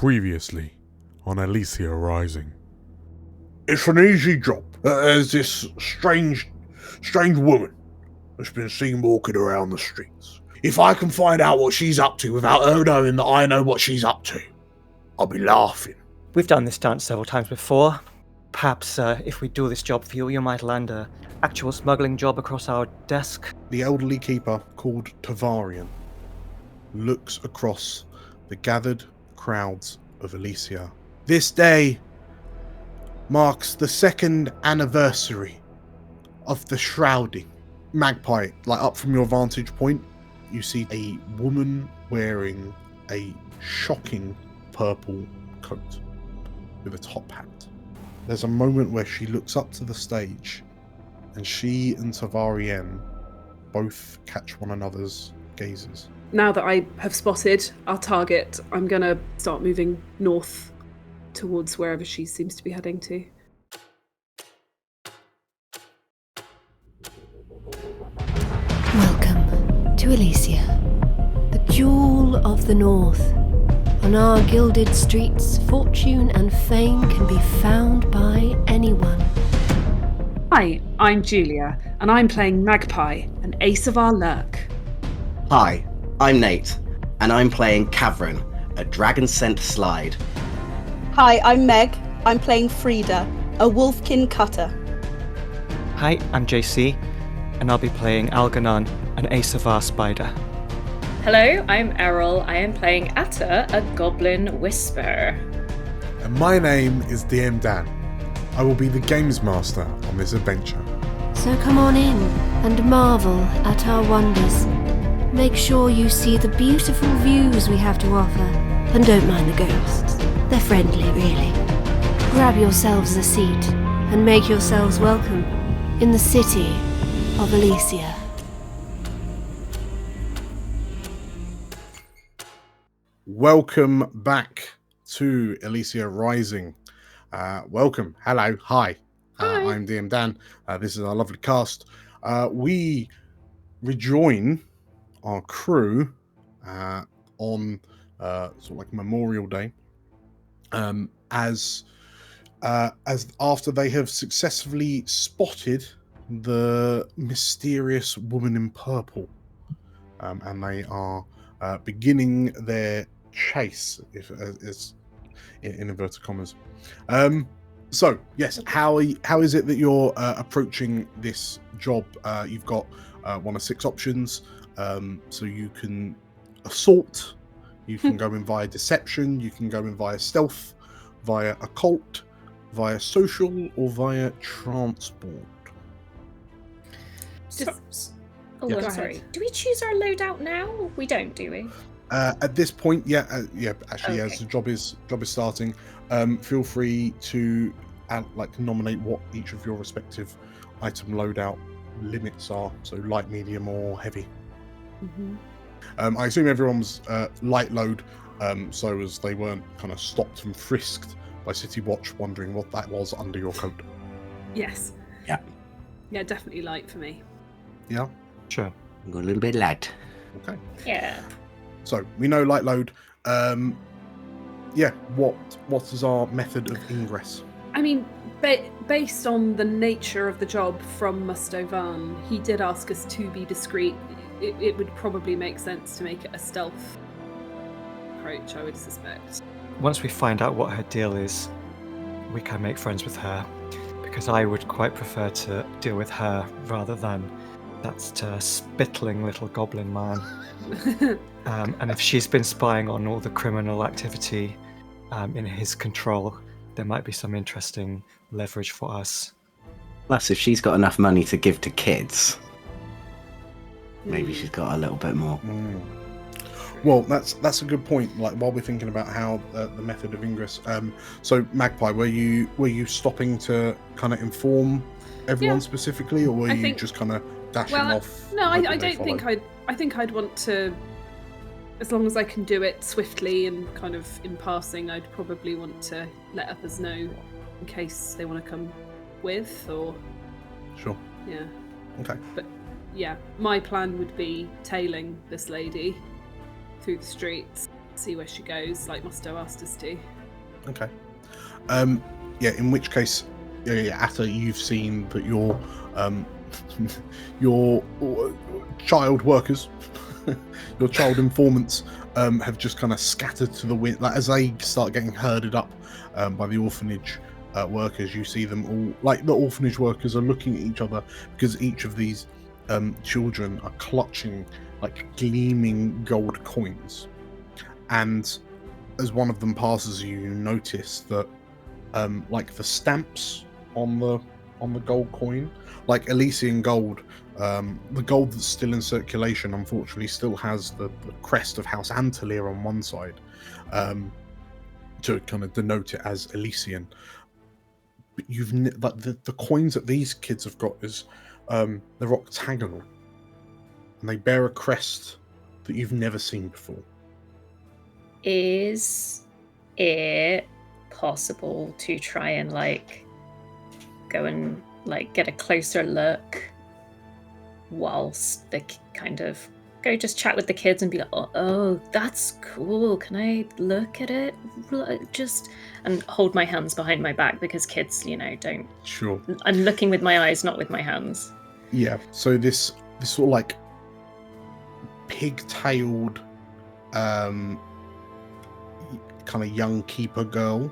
Previously on Elysia Rising. It's an easy job. There's this strange woman that's been seen walking around the streets. If I can find out what she's up to without her knowing that I know what she's up to, I'll be laughing. We've done this dance several times before. Perhaps if we do this job for you, you might land an actual smuggling job across our desk. The elderly keeper, called Tovarienne, looks across the gathered crowds of Elysia. This day marks the second anniversary of the shrouding. Magpie, up from your vantage point, you see a woman wearing a shocking purple coat with a top hat. There's a moment where she looks up to the stage and she and Tovarienne both catch one another's gazes. Now that I have spotted our target, I'm going to start moving north towards wherever she seems to be heading to. Welcome to Elysia, the jewel of the north. On our gilded streets, fortune and fame can be found by anyone. Hi, I'm Julia, and I'm playing Magpie, an ace of our lurk. Hi, I'm Nate, and I'm playing Cavern, a dragon-scent slide. Hi, I'm Meg. I'm playing Frida, a wolfkin cutter. Hi, I'm JC, and I'll be playing Algernon, an ace of our spider. Hello, I'm Errol. I am playing Atta, a goblin whisperer. And my name is DM Dan. I will be the games master on this adventure. So come on in and marvel at our wonders. Make sure you see the beautiful views we have to offer, and don't mind the ghosts. They're friendly, really. Grab yourselves a seat and make yourselves welcome in the city of Elysia. Welcome back to Elysia Rising. Welcome. Hello. Hi. I'm DM Dan. This is our lovely cast. We rejoin our crew on Memorial Day, as after they have successfully spotted the mysterious woman in purple, and they are beginning their chase, if is in inverted commas. So yes, how is it that you're approaching this job? You've got one of 6 options. So you can assault, you can go in via deception, you can go in via stealth, via occult, via social, or via transport. Sorry. Do we choose our loadout now? We don't, do we? At this point, as the job is starting, feel free to nominate what each of your respective item loadout limits are. So light, medium, or heavy. Mm-hmm. I assume everyone's light load, so as they weren't kind of stopped and frisked by City Watch, wondering what that was under your coat. Yes. Yeah. Yeah, definitely light for me. Yeah. Sure. I've got a little bit light. Okay. Yeah. So we know light load. What is our method of ingress? I mean, based on the nature of the job from Mustovan, he did ask us to be discreet. It would probably make sense to make it a stealth approach, I would suspect. Once we find out what her deal is, we can make friends with her, because I would quite prefer to deal with her rather than that spittling little goblin man. And if she's been spying on all the criminal activity in his control, there might be some interesting leverage for us. Plus, if she's got enough money to give to kids, maybe she's got a little bit more. Well, that's a good point. While we're thinking about how the method of ingress, so Magpie, were you stopping to kind of inform everyone specifically, or were you just kind of dashing off? No, I don't think I think I'd want to. As long as I can do it swiftly and kind of in passing, I'd probably want to let others know in case they want to come with, or... Sure. Yeah. Okay. But yeah, my plan would be tailing this lady through the streets, see where she goes, like Musto asked us to. Okay. Yeah. In which case, Atta, you've seen that your child workers, your child informants, have just kind of scattered to the wind. Like as they start getting herded up by the orphanage workers, you see them all. Like the orphanage workers are looking at each other because each of these children are clutching like gleaming gold coins, and as one of them passes you, you notice that like the stamps on the gold coin, like Elysian gold, the gold that's still in circulation unfortunately still has the crest of House Antelier on one side, to kind of denote it as Elysian. But like the coins that these kids have got is they're octagonal, and they bear a crest that you've never seen before. Is it possible to try and like go and like get a closer look whilst they kind of go just chat with the kids and be like, oh, that's cool, can I look at it? Just and hold my hands behind my back because kids, don't. Sure. I'm looking with my eyes, not with my hands. Yeah. So this sort of like pig-tailed kind of young keeper girl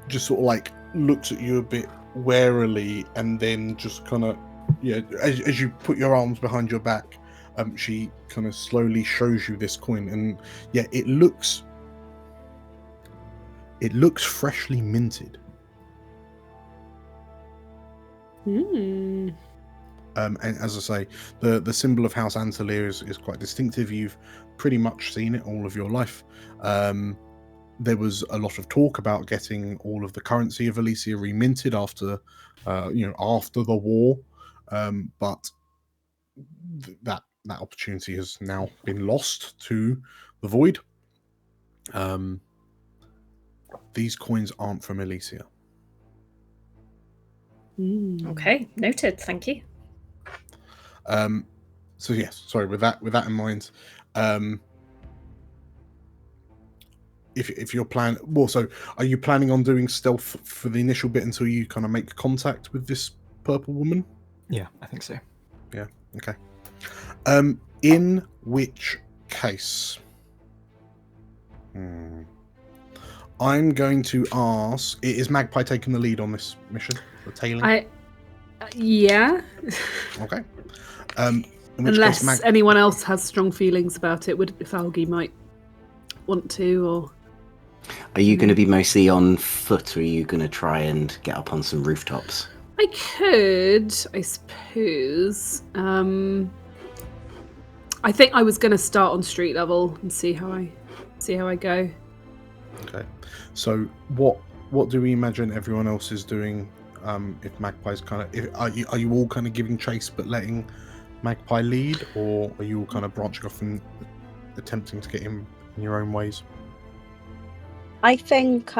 just sort of like looks at you a bit warily, and then just kind of as you put your arms behind your back, she kind of slowly shows you this coin, and it looks freshly minted. And as I say, the symbol of House Antelier is quite distinctive. You've pretty much seen it all of your life. There was a lot of talk about getting all of the currency of Elysia reminted after the war, but that opportunity has now been lost to the void. These coins aren't from Elysia. Okay, noted. Thank you. So yes, sorry. With that in mind, if you're are you planning on doing stealth for the initial bit until you kind of make contact with this purple woman? Yeah, I think so. Yeah. Okay. In which case, I'm going to ask: is Magpie taking the lead on this mission? The tailing? Yeah. Okay. In which Unless case, anyone else has strong feelings about it, if Algie might want to, or... Are you going to be mostly on foot, or are you going to try and get up on some rooftops? I could, I suppose. I think I was going to start on street level and see how I go. Okay. So what do we imagine everyone else is doing? If Magpie's are you all kind of giving chase but letting Magpie lead, or are you all kind of branching off and attempting to get him in your own ways? I think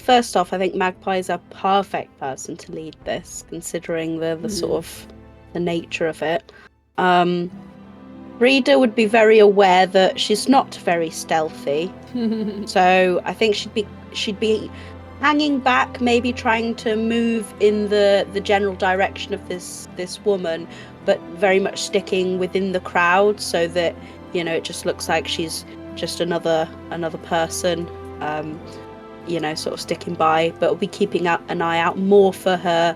first off, I think Magpie is a perfect person to lead this, considering the sort of the nature of it. Rita would be very aware that she's not very stealthy, so I think she'd be hanging back, maybe trying to move in the general direction of this woman, but very much sticking within the crowd, so that it just looks like she's just another person, sort of sticking by, but we'll be keeping an eye out more for her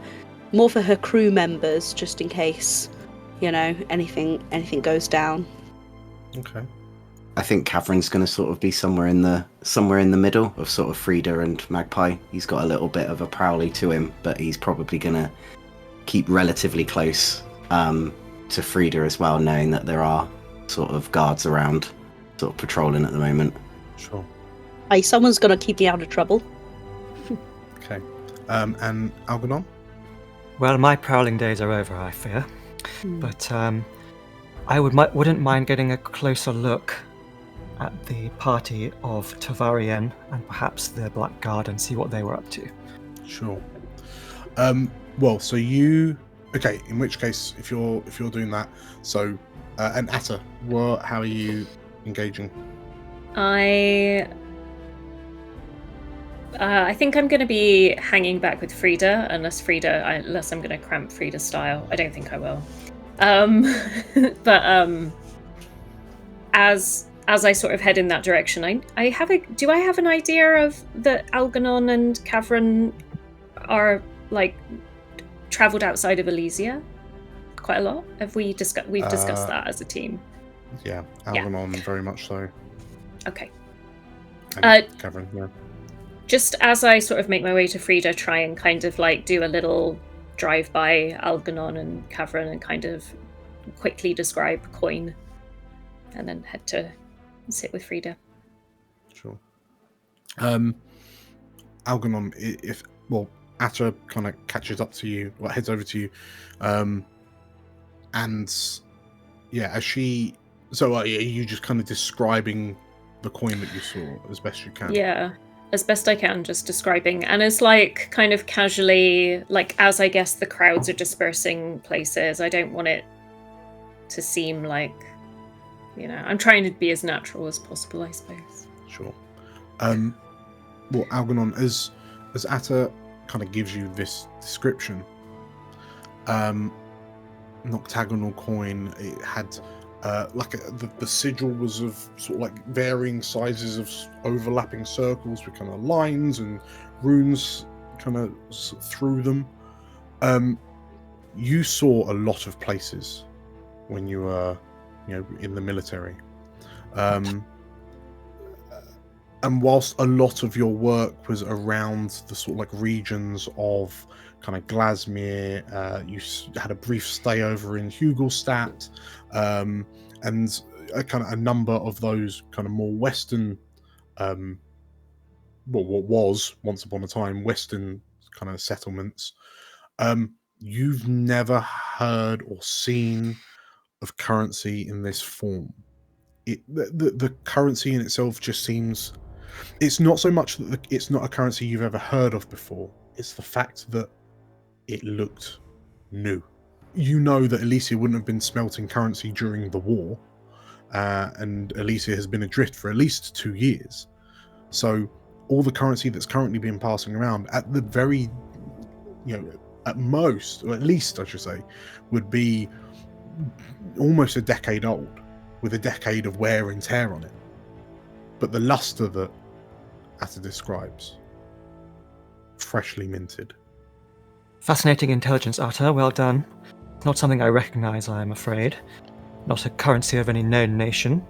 crew members, just in case anything goes down. Okay. I think Catherine's going to sort of be somewhere in the middle of sort of Frida and Magpie. He's got a little bit of a prowly to him, but he's probably going to keep relatively close to Frida as well, knowing that there are sort of guards around, sort of patrolling at the moment. Sure. Hey, someone's going to keep me out of trouble. Okay. And Algernon? Well, my prowling days are over, I fear. But I wouldn't mind getting a closer look at the party of Tovarienne and perhaps the Black Guard and see what they were up to. Sure. Well, so you... Okay, in which case, if you're doing that, so And Atta, how are you engaging? I think I'm going to be hanging back with Frida, unless I'm going to cramp Frida's style. I don't think I will. But as I sort of head in that direction, do I have an idea of that Algernon and Cavern are like travelled outside of Elysia quite a lot? We've discussed that as a team. Yeah, Algernon very much so. Okay. Cavern, yeah. Just as I sort of make my way to Frida, try and kind of like do a little drive by Algernon and Cavern and kind of quickly describe Coin, and then head to sit with Frida. Sure. Algernon, Atta kind of catches up to you, heads over to you, and yeah, as she, so are you just kind of describing the coin that you saw as best you can? Yeah, as best I can, just describing, and it's like kind of casually, like as I guess the crowds are dispersing places. I don't want it to seem like, I'm trying to be as natural as possible, I suppose. Sure. Well, Algernon, as Atta kind of gives you this description, Noctagonal coin, it had the sigil was of sort of like varying sizes of overlapping circles with kind of lines and runes kind of through them. You saw a lot of places when you were, in the military. And whilst a lot of your work was around the sort of like regions of kind of Glasmere, you had a brief stay over in Hugelstadt, and kind of a number of those kind of more Western, what was once upon a time Western kind of settlements. You've never heard or seen of currency in this form. The currency in itself just seems, it's not so much that it's not a currency you've ever heard of before, it's the fact that it looked new. You know that Elysia wouldn't have been smelting currency during the war, and Elysia has been adrift for at least 2 years. So all the currency that's currently been passing around, at the very, at most, or at least I should say, would be almost a decade old, with a decade of wear and tear on it. But the luster that Atta describes, freshly minted. Fascinating intelligence, Atta. Well done. Not something I recognize, I am afraid. Not a currency of any known nation.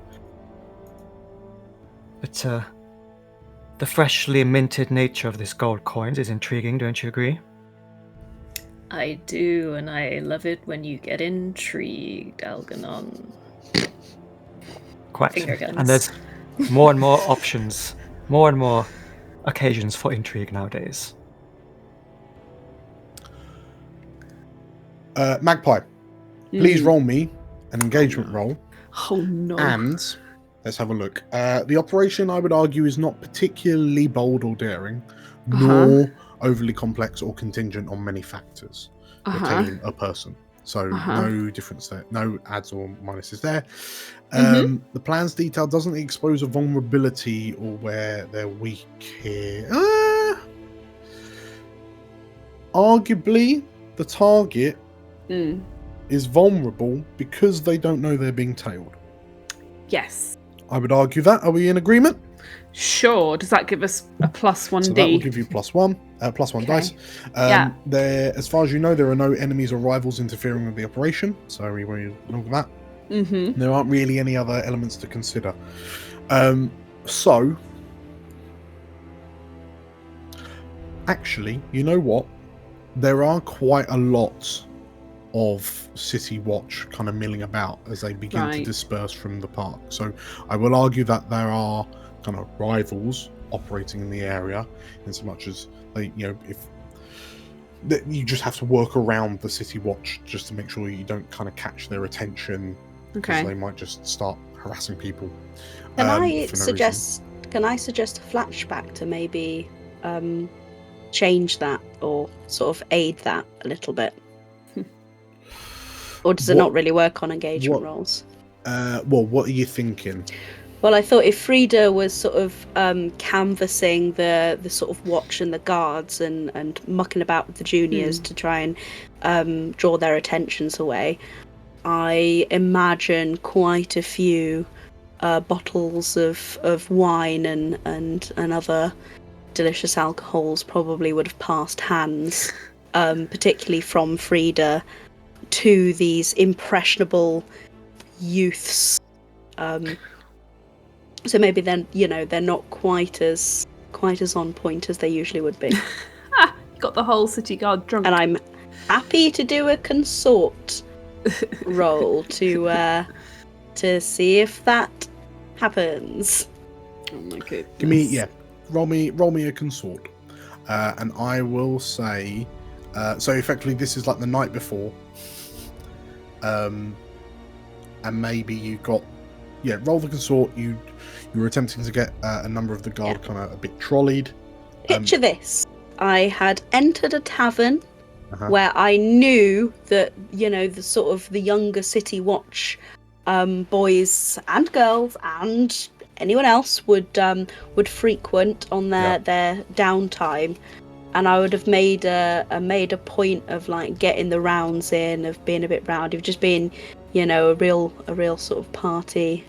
But the freshly minted nature of this gold coins is intriguing, don't you agree? I do, and I love it when you get intrigued, Algernon. Quite. Finger guns. And there's more and more options, more and more occasions for intrigue nowadays. Magpie, please roll me an engagement roll. Oh no. And let's have a look. The operation, I would argue, is not particularly bold or daring, nor overly complex or contingent on many factors. You're tailing a person. So no difference there. No adds or minuses there. The plan's detail doesn't expose a vulnerability or where they're weak here. Arguably, the target is vulnerable because they don't know they're being tailed. Yes. I would argue that. Are we in agreement? Sure. Does that give us a +1D? So that will give you +1 dice. There, as far as you know, there are no enemies or rivals interfering with the operation. So we won't look at that. There aren't really any other elements to consider. So, actually, you know what? There are quite a lot of City Watch kind of milling about as they begin to disperse from the park. So I will argue that there are kind of rivals operating in the area, in so much as they, if that you just have to work around the City Watch just to make sure you don't kind of catch their attention, because they might just start harassing people. Can I suggest a flashback to maybe change that or sort of aid that a little bit? Or does it not really work on engagement rolls? Well, what are you thinking? Well, I thought if Frida was sort of canvassing the sort of watch and the guards and mucking about with the juniors to try and draw their attentions away, I imagine quite a few bottles of wine and other delicious alcohols probably would have passed hands, particularly from Frida to these impressionable youths. So maybe then, they're not quite as on point as they usually would be. Got the whole city guard drunk. And I'm happy to do a consort roll to see if that happens. Oh my goodness. Give me, roll me a consort, and I will say, so effectively this is like the night before, and maybe you got, roll the consort. You were attempting to get a number of the guard kind of a bit trolleyed. Picture this: I had entered a tavern where I knew that the sort of the younger city watch boys and girls and anyone else would frequent on their downtime, and I would have made a point of like getting the rounds in, of being a bit rowdy, of just being a real sort of party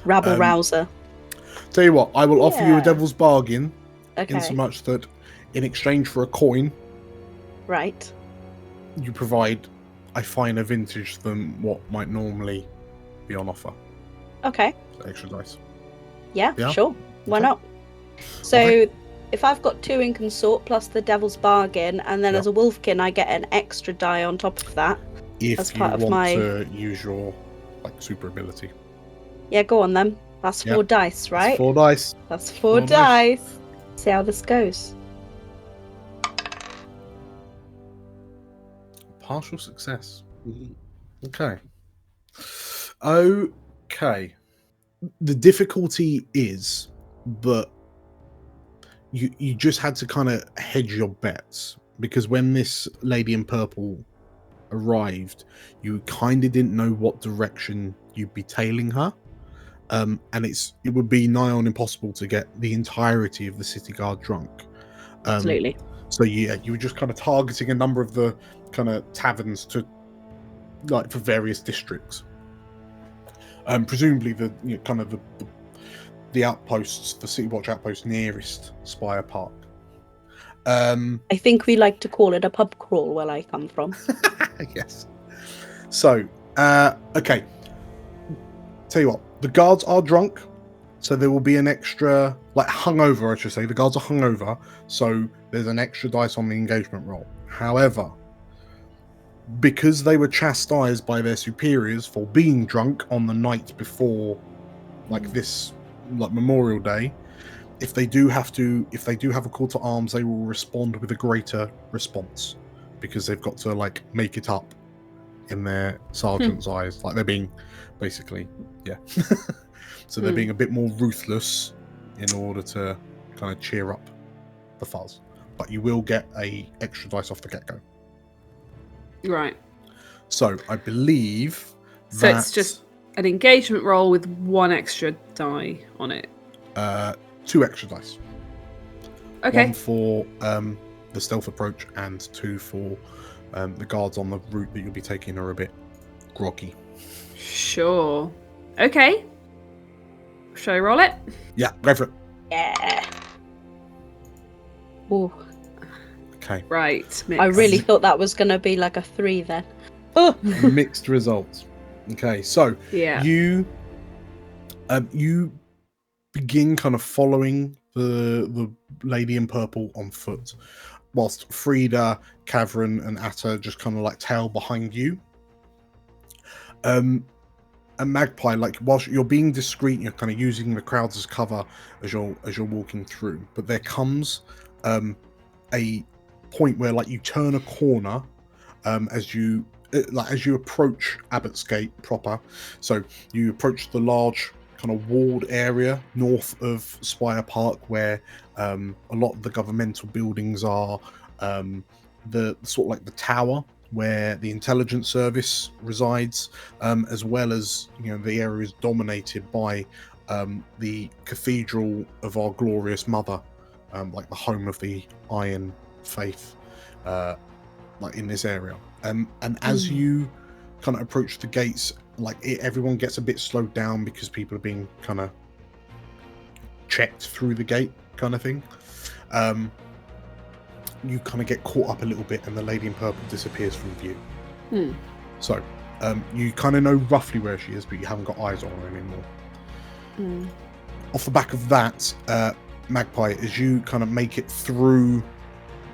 rabble rouser. Tell you what, I will offer you a devil's bargain, Okay. in so much that in exchange for a coin, Right. you provide a finer vintage than what might normally be on offer. Okay. So extra dice. Yeah, Yeah? sure. Why Okay. not? So Okay. if I've got 2 in consort plus the devil's bargain, and then as a wolfkin I get an extra die on top of that. If as you part of want my- to use your super ability. Yeah, go on then. That's 4 dice, right? That's 4 dice. That's 4 4 dice. dice. See how this goes. Partial success. Okay. Okay. The difficulty is that you just had to kind of hedge your bets, because when this lady in purple arrived, you kind of didn't know what direction you'd be tailing her. And it would be nigh on impossible to get the entirety of the city guard drunk. Absolutely. So you were just kind of targeting a number of the kind of taverns for various districts. Presumably the outposts, the City Watch outpost nearest Spire Park. I think we like to call it a pub crawl where I come from. Yes. So, okay. Tell you what, the guards are drunk, so there will be an extra, hungover, I should say. The guards are hungover, so there's an extra dice on the engagement roll. However, because they were chastised by their superiors for being drunk on the night before, this Memorial Day, if they do have a call to arms, they will respond with a greater response, because they've got to make it up in their sergeant's eyes, they're being basically so they're being a bit more ruthless in order to kind of cheer up the fuzz. But you will get a extra dice off the get-go. Right. So I believe So it's just an engagement roll with 1 extra die on it. 2 extra dice. Okay. 1 for the stealth approach, and 2 for the guards on the route that you'll be taking are a bit groggy. Sure. Okay. Shall I roll it? Yeah, go for it. Yeah. Ooh. Okay. Right. I really thought that was going to be like a 3 then. Oh. Mixed results. Okay, so Yeah. you begin kind of following the lady in purple on foot, whilst Frida, Cavern, and Atta just kind of tail behind you. And Magpie, whilst you're being discreet, you're kind of using the crowds as cover as you're walking through. But there comes a point where you turn a corner as you approach Abbott's Gate proper. So you approach the large kind of walled area north of Spire Park, where a lot of the governmental buildings are. The sort of the tower where the intelligence service resides, as well as the area is dominated by the cathedral of our glorious mother, like the home of the Iron Faith, like in this area. And as you kind of approach the gates, everyone gets a bit slowed down because people are being kind of checked through the gate, kind of thing. You kind of get caught up a little bit, and the lady in purple disappears from view. So you kind of know roughly where she is, but you haven't got eyes on her anymore. Off the back of that, Magpie, as you kind of make it through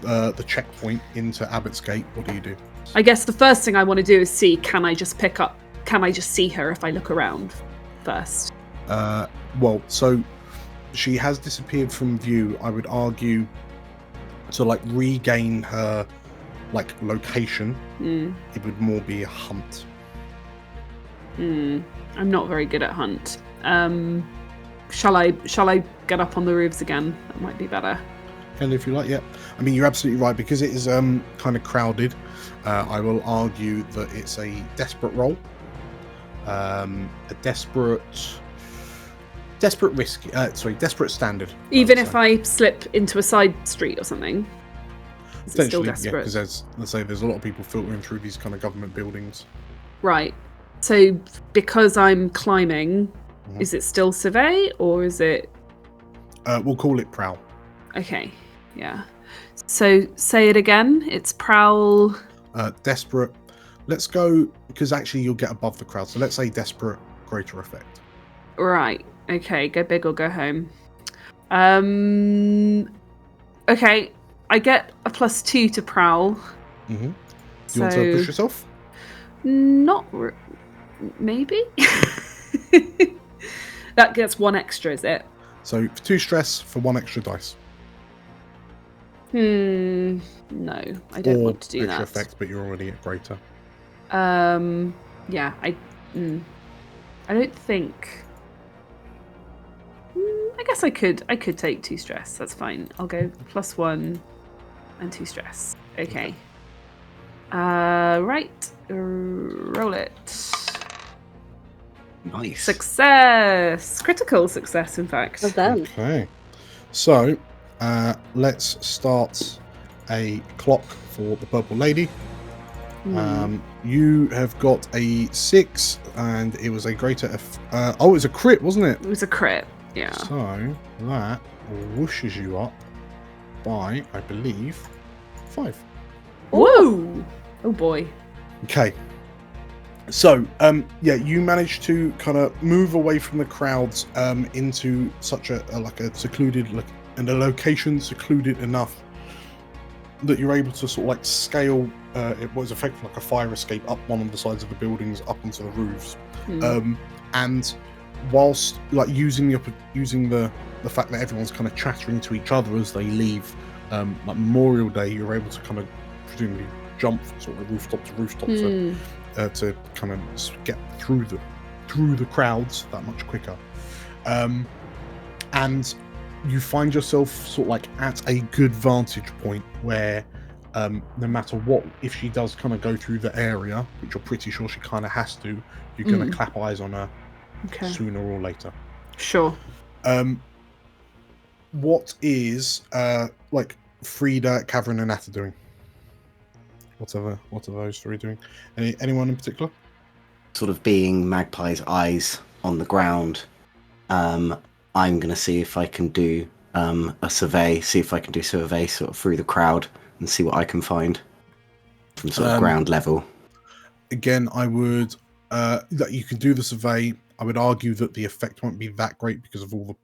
the checkpoint into Abbott's Gate, what do you do? I guess the first thing I want to do is see, can I just see her if I look around first? Well, so she has disappeared from view. I would argue to regain her location, it would more be a hunt. I'm not very good at hunt. Shall I get up on the roofs again? That might be better. And if you like, yeah. I mean, you're absolutely right, because it is kind of crowded. I will argue that it's a desperate role. A desperate standard. Even if I slip into a side street or something? Is it still desperate? Yeah, because there's a lot of people filtering through these kind of government buildings. Right. So because I'm climbing, is it still survey or is it... We'll call it prowl. Okay, yeah. So say it again. It's prowl... Desperate. Let's go, because actually you'll get above the crowd. So let's say desperate, greater effect. Right. Okay, go big or go home. Okay, I get a +2 to prowl. Do you want to push yourself? Maybe? That gets 1 extra, is it? So 2 stress for 1 extra dice. No, I don't want to do extra that. effect, but you're already at greater. Yeah, I don't think... I guess I could take 2 stress. That's fine. I'll go +1 and 2 stress. Okay. Right. Roll it. Nice. Success! Critical success, in fact. Well done. Okay. So, let's start a clock for the purple lady. You have got a 6, and it was a greater... it was a crit, wasn't it? It was a crit, yeah. So, that whooshes you up by, I believe, 5. Whoa! Oh boy. Okay. So, you managed to kind of move away from the crowds into such a secluded, and a location secluded enough that you're able to sort of scale. It was effectively like a fire escape up one of the sides of the buildings, up onto the roofs, and whilst using the fact that everyone's kind of chattering to each other as they leave, Memorial Day, you're able to kind of presumably jump from sort of rooftop to rooftop to kind of get through the crowds that much quicker, and you find yourself sort of at a good vantage point where no matter what, if she does kind of go through the area, which you're pretty sure she kind of has to, you're going to clap eyes on her sooner or later. Sure. What is Frida, Cavern, and Atta doing? What are those 3 doing? Anyone in particular? Sort of being Magpie's eyes on the ground, I'm going to see if I can do a survey sort of through the crowd and see what I can find from sort of ground level. Again, I would that you can do the survey. I would argue that the effect won't be that great because of all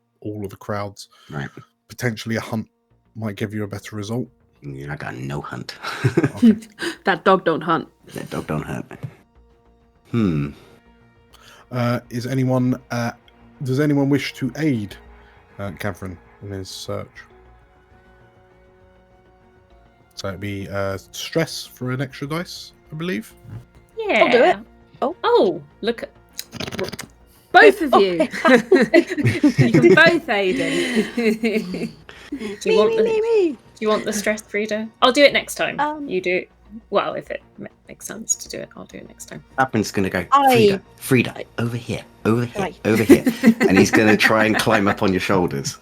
of the crowds. Right. Potentially a hunt might give you a better result. I got no hunt. Okay. That dog don't hunt. That dog don't hunt. Is anyone? Does anyone wish to aid Cavern in his search? So it'd be stress for an extra dice, I believe. Yeah. I'll do it. Oh, look at Both of you. You can both aid him. Do you want the stress, Frida? I'll do it next time. You do it. Well, if it makes sense to do it, I'll do it next time. Appin's going to go, I- Frida, over here, Right. over here. And he's going to try and climb up on your shoulders.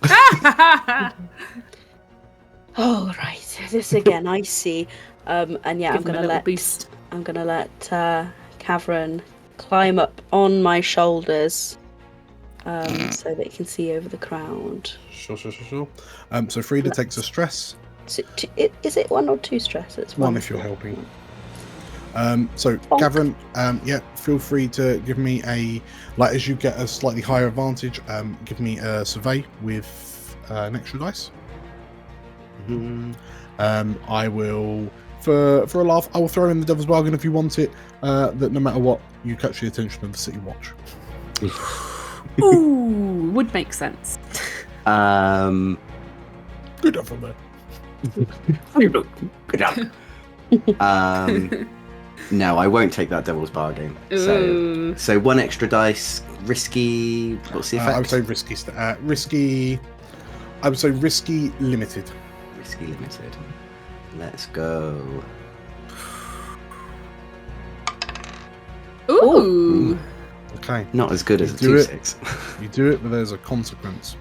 Oh right, this again. I see. And yeah, Give him a little boost. I'm gonna let Cavern climb up on my shoulders, so that he can see over the crowd. Sure. So Frida takes a stress. Is it 1 or 2 stresses? One if you're helping. So Bonk. Gavin, feel free to give me as you get a slightly higher advantage, give me a survey with an extra dice. I will, for a laugh, I will throw in the Devil's Bargain if you want it, that no matter what, you catch the attention of the City Watch. Ooh, would make sense. Good enough from there. Good job. No, I won't take that Devil's Bargain. So 1 extra dice, risky. What's the effect? I would say risky. I would say risky limited. Risky limited. Let's go. Ooh. Okay. Not as good as a do it. 2-6. You do it, but there's a consequence.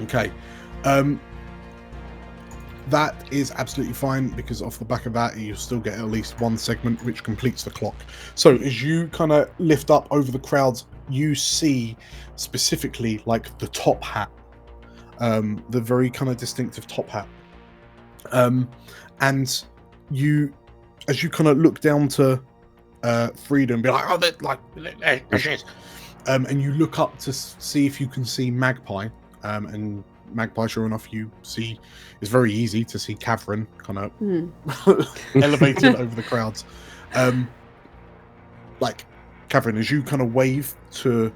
Okay. That is absolutely fine, because off the back of that, you'll still get at least 1 segment, which completes the clock. So as you kind of lift up over the crowds, you see specifically like the top hat, the very kind of distinctive top hat. And you, as you kind of look down to Frida and be like, oh, there she is. And you look up to see if you can see Magpie, and Magpie, sure enough, you see, it's very easy to see Cavern kind of elevated over the crowds. Like, Cavern, as you kind of wave to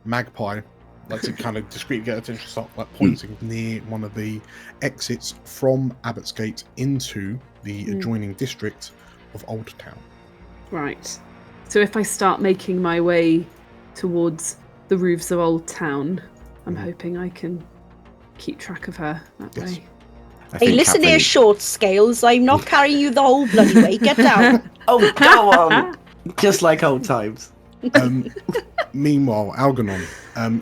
Magpie, like to kind of discreetly get attention, start like pointing near one of the exits from Abbott's Gate into the adjoining district of Old Town. Right. So if I start making my way towards the roofs of Old Town, I'm hoping I can keep track of her that way. Hey, listen here, short scales. I'm not carrying you the whole bloody way. Get down. Oh, go on. Just like old times. Meanwhile, Algernon,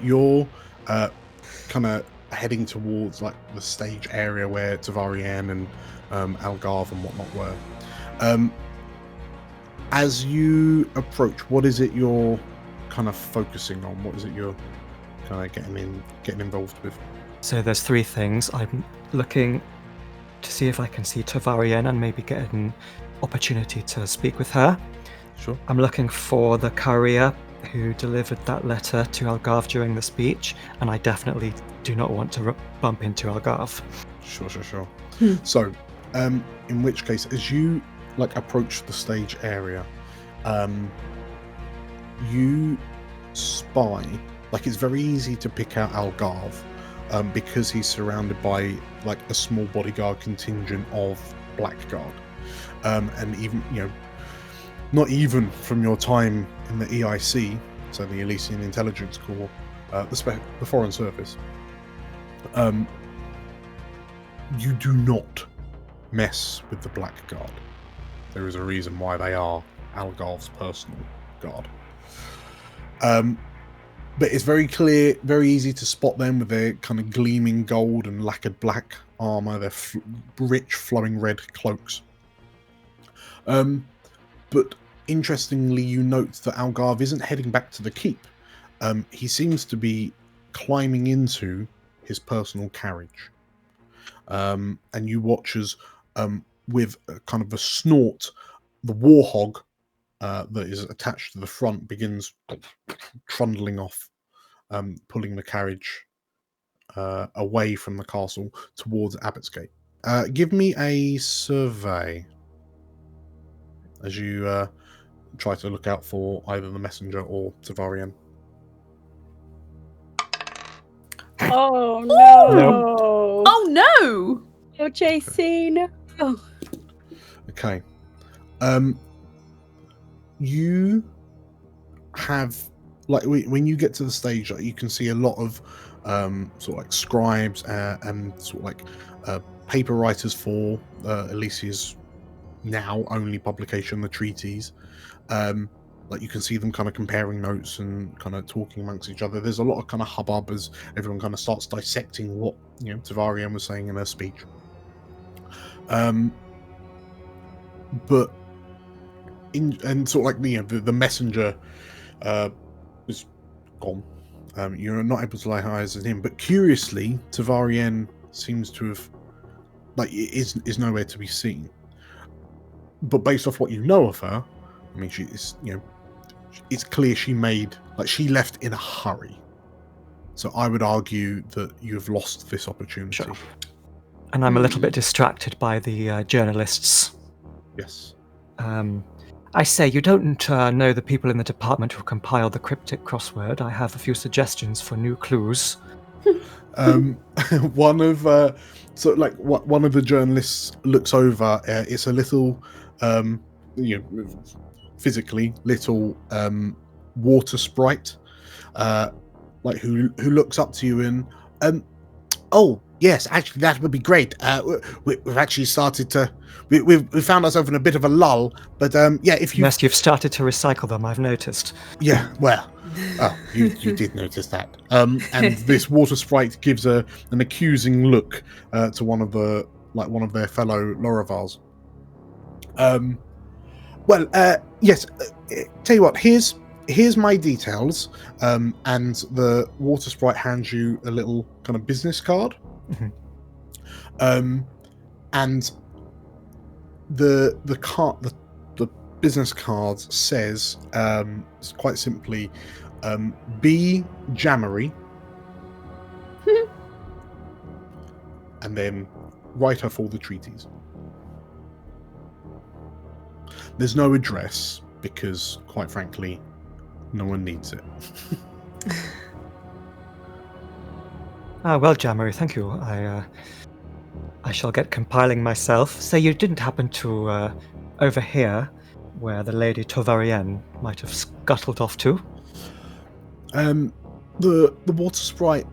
you're kind of heading towards like the stage area where Tovarienne and Algarve and whatnot were. As you approach, what is it you're kind of focusing on? What is it you're kind of getting involved with? So there's 3 things. I'm looking to see if I can see Tovarienne and maybe get an opportunity to speak with her. Sure. I'm looking for the courier who delivered that letter to Algarve during the speech, and I definitely do not want to bump into Algarve. Sure. So, in which case, as you like approach the stage area, you spy, like, it's very easy to pick out Algarve, because he's surrounded by like a small bodyguard contingent of Blackguard, and even, you know, not even from your time in the EIC, so the Elysian Intelligence Corps, the Foreign Service, you do not mess with the Blackguard. There is a reason why they are Algarve's personal guard. But it's very clear, very easy to spot them with their kind of gleaming gold and lacquered black armor, their rich flowing red cloaks. But interestingly, you note that Algarve isn't heading back to the keep. He seems to be climbing into his personal carriage. And you watch as, with a kind of a snort, the warhog that is attached to the front begins trundling off, pulling the carriage away from the castle towards Abbott's Gate. Give me a survey as you try to look out for either the messenger or Tovarienne. Oh no! Oh no! Oh, JC, no! Okay. You have, like, when you get to the stage, like, you can see a lot of sort of like scribes and sort of like paper writers for Elysia's now only publication, the treaties. Like you can see them kind of comparing notes and kind of talking amongst each other. There's a lot of kind of hubbub as everyone kind of starts dissecting what Tovarienne was saying in her speech. But and sort of like the messenger is gone. You're not able to lay eyes on him, but curiously, Tovarienne seems to have is nowhere to be seen. But based off what you know of her, I mean, she is it's clear she left in a hurry. So I would argue that you have lost this opportunity. Sure. And I'm a little bit distracted by the journalists. Yes. I say, you don't know the people in the department who compiled the cryptic crossword. I have a few suggestions for new clues. One of the journalists looks over. It's a little, physically little water sprite, who looks up to you and oh yes, actually that would be great. We've actually started to. We found ourselves in a bit of a lull, but if you. Yes, you've started to recycle them. I've noticed. Yeah, well, you did notice that. And this water sprite gives an accusing look to one of their fellow Loravars. Yes. Tell you what. Here's my details. And the water sprite hands you a little kind of business card. Mm-hmm. And the business card says quite simply, B. Jammery, and then write off all the treaties. There's no address because, quite frankly, no one needs it. Well, Jammery, thank you. I shall get compiling myself. Say you didn't happen to overhear where the Lady Tovarienne might have scuttled off to? The water sprite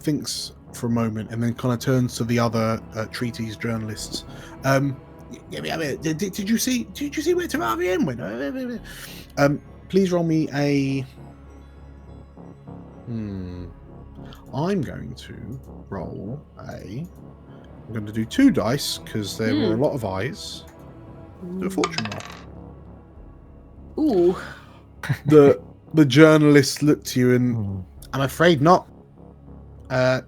thinks for a moment and then kind of turns to the other treaties journalists. Did you see where Tovarienne went? Please roll me a. I'm going to roll a. I'm going to do 2 dice because there were a lot of eyes. Do a fortune roll. Ooh. The journalist looked to you and I'm afraid not. I'm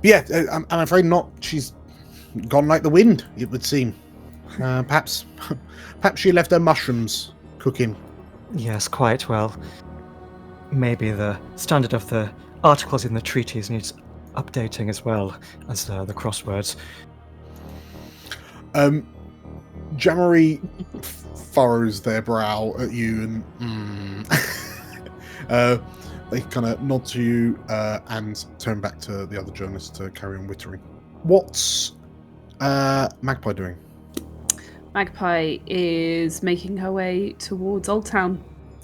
afraid not. She's gone like the wind, it would seem. Perhaps she left her mushrooms cooking. Yes, quite well. Maybe the standard of the articles in the treaties needs updating as well as the crosswords. Jammery furrows their brow at you and they kind of nod to you and turn back to the other journalists to carry on wittering. What's Magpie doing? Magpie is making her way towards Old Town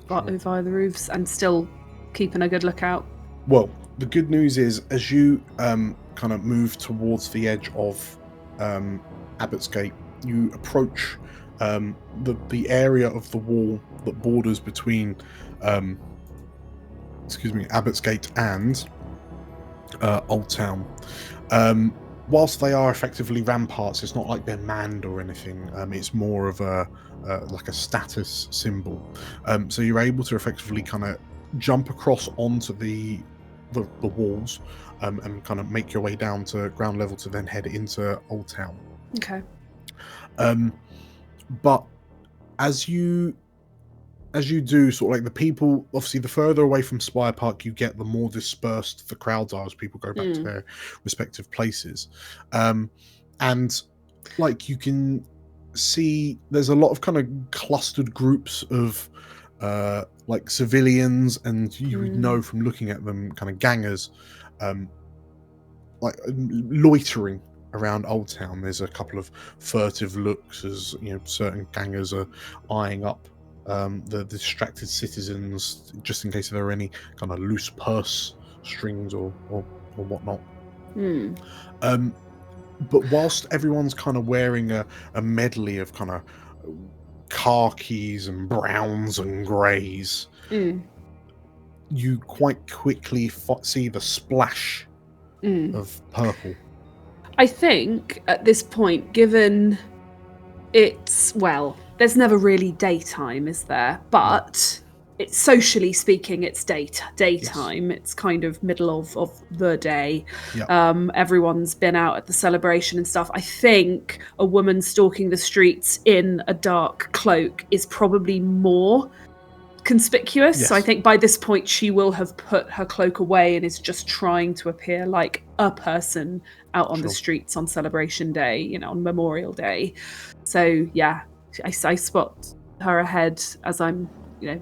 via the roofs and still keeping a good lookout. Well, the good news is as you kind of move towards the edge of Abbott's Gate, you approach the area of the wall that borders between Abbott's Gate and Old Town. Whilst they are effectively ramparts, it's not like they're manned or anything. It's more of a status symbol. So you're able to effectively kind of jump across onto the walls and kind of make your way down to ground level to then head into Old Town. Okay. But as you do, sort of like the people, obviously the further away from Spire Park you get, the more dispersed the crowds are as people go back to their respective places. And like you can see there's a lot of kind of clustered groups of like civilians, and you would know from looking at them kind of gangers like loitering around Old Town. There's a couple of furtive looks as certain gangers are eyeing up the distracted citizens just in case there are any kind of loose purse strings or whatnot. But whilst everyone's kind of wearing a medley of kind of khakis and browns and greys, you quite quickly see the splash of purple. I think at this point, given it's, well, there's never really daytime, is there? But it's, socially speaking, it's daytime. Yes. It's kind of middle of the day. Yep. Everyone's been out at the celebration and stuff. I think a woman stalking the streets in a dark cloak is probably more conspicuous. Yes. So I think by this point she will have put her cloak away and is just trying to appear like a person out on the streets on Celebration Day, you know, on Memorial Day. So yeah, I spot her ahead as I'm, you know,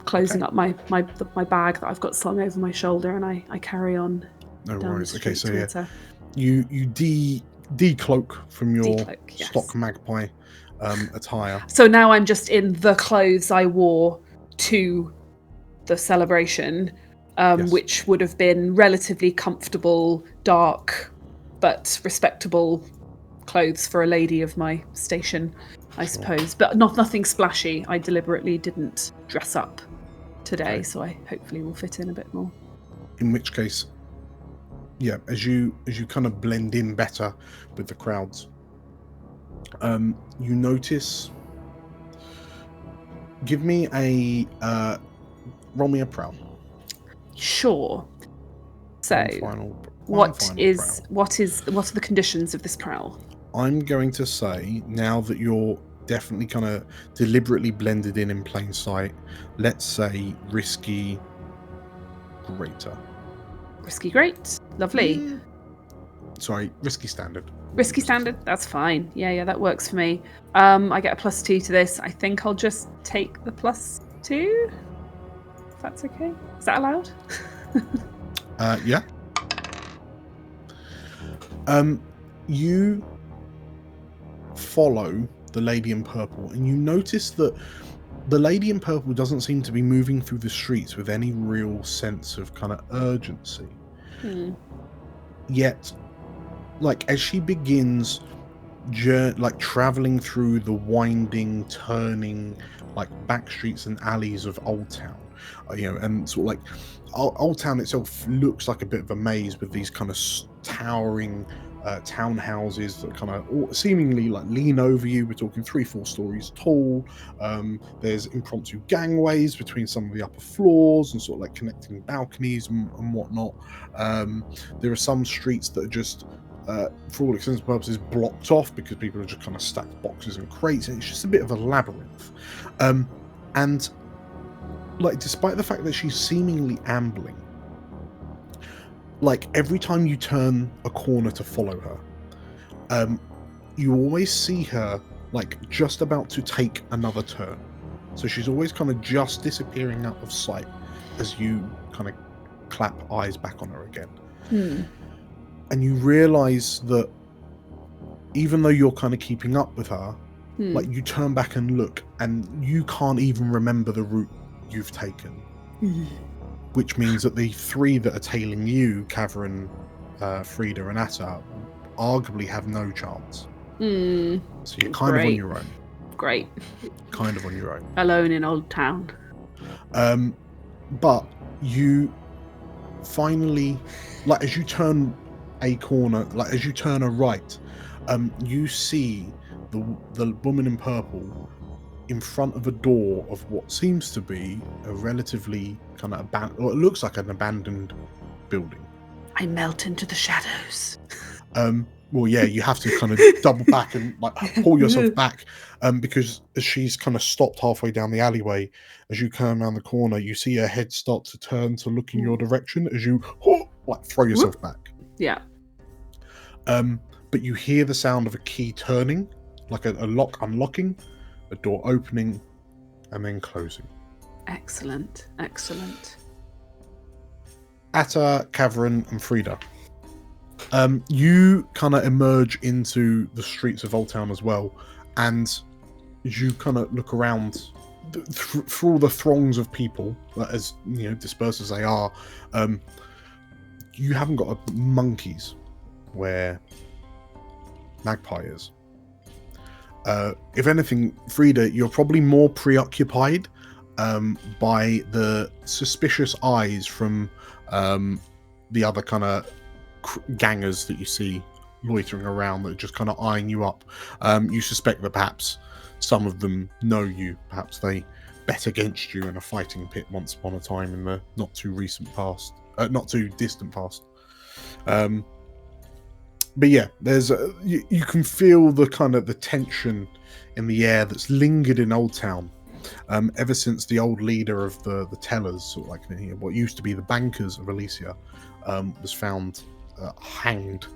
closing up my bag that I've got slung over my shoulder, and I carry on. No down worries. the Okay, street so towards her. you decloak from your Decloak, yes. stock magpie attire. So now I'm just in the clothes I wore to the celebration, Yes. which would have been relatively comfortable, dark, but respectable clothes for a lady of my station, I suppose. But nothing splashy. I deliberately didn't dress up today, so I hopefully will fit in a bit more. In which case, yeah, as you kind of blend in better with the crowds, you notice. Give me a roll me a prowl. Sure. So, what are the conditions of this prowl? I'm going to say, now that you're definitely kind of deliberately blended in plain sight, let's say risky greater. Risky great. Lovely. Sorry, risky standard. Risky standard, that's fine. Yeah, that works for me. I get a +2 to this. I think I'll just take the +2. If that's okay. Is that allowed? Yeah. You follow the lady in purple, and you notice that the lady in purple doesn't seem to be moving through the streets with any real sense of kind of urgency. Yet, like, as she begins traveling through the winding, turning, like, back streets and alleys of Old Town, you know, and sort of like Old Town itself looks like a bit of a maze with these kind of towering townhouses that kind of seemingly like lean over you. We're talking 3-4 stories tall. There's impromptu gangways between some of the upper floors and sort of like connecting balconies and whatnot. There are some streets that are just for all intents and purposes blocked off because people are just kind of stacked boxes and crates, and it's just a bit of a labyrinth. And like, despite the fact that she's seemingly ambling, like, every time you turn a corner to follow her, you always see her like just about to take another turn. So she's always kind of just disappearing out of sight as you kind of clap eyes back on her again. And you realize that even though you're kind of keeping up with her, like, you turn back and look, and you can't even remember the route you've taken. Which means that the 3 that are tailing you, Cavern, Frida, and Atta, arguably have no chance. So you're kind of on your own. Great. Kind of on your own. Alone in Old Town. But you finally, like, as you turn a corner, like as you turn a right, you see the woman in purple in front of a door of what seems to be a relatively kind of it looks like an abandoned building. I melt into the shadows. Well, yeah, you have to kind of double back and like pull yourself back, because as she's kind of stopped halfway down the alleyway, as you come around the corner, you see her head start to turn to look in your direction as you like throw yourself back. Yeah. But you hear the sound of a key turning, like a lock unlocking, a door opening, and then closing. Excellent. Atta, Cavern, and Frida, you kind of emerge into the streets of Old Town as well, and as you kind of look around through all the throngs of people, as you know, dispersed as they are, you haven't got monkeys where Magpie is. If anything, Frida, you're probably more preoccupied by the suspicious eyes from the other kind of gangers that you see loitering around that are just kind of eyeing you up. You suspect that perhaps some of them know you. Perhaps they bet against you in a fighting pit once upon a time in the not too distant past. But yeah, there's you can feel the kind of the tension in the air that's lingered in Old Town ever since the old leader of the tellers, sort of like what used to be the bankers of Elysia, was found hanged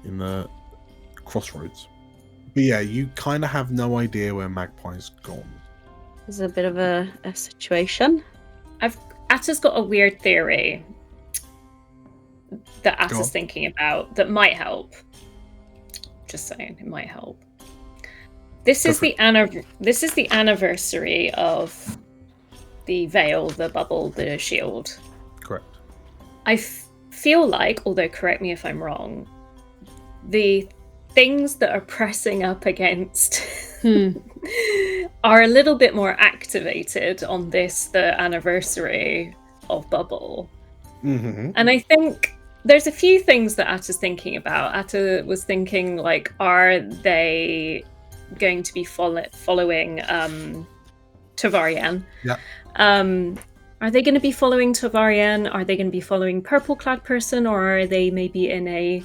in the crossroads. But yeah, you kind of have no idea where Magpie's gone. There's a bit of a situation. Atta's got a weird theory that Atta's thinking about that might help. Just saying, it might help. This is the anniversary of the veil, the bubble, the shield. Correct. I feel like, although correct me if I'm wrong, the things that are pressing up against are a little bit more activated on the anniversary of bubble. Mm-hmm. And I think there's a few things that Atta's thinking about. Atta was thinking, like, are they going to be following Tovarienne? Yeah. Are they going to be following Tovarienne? Are they going to be following Purple-clad person? Or are they maybe in a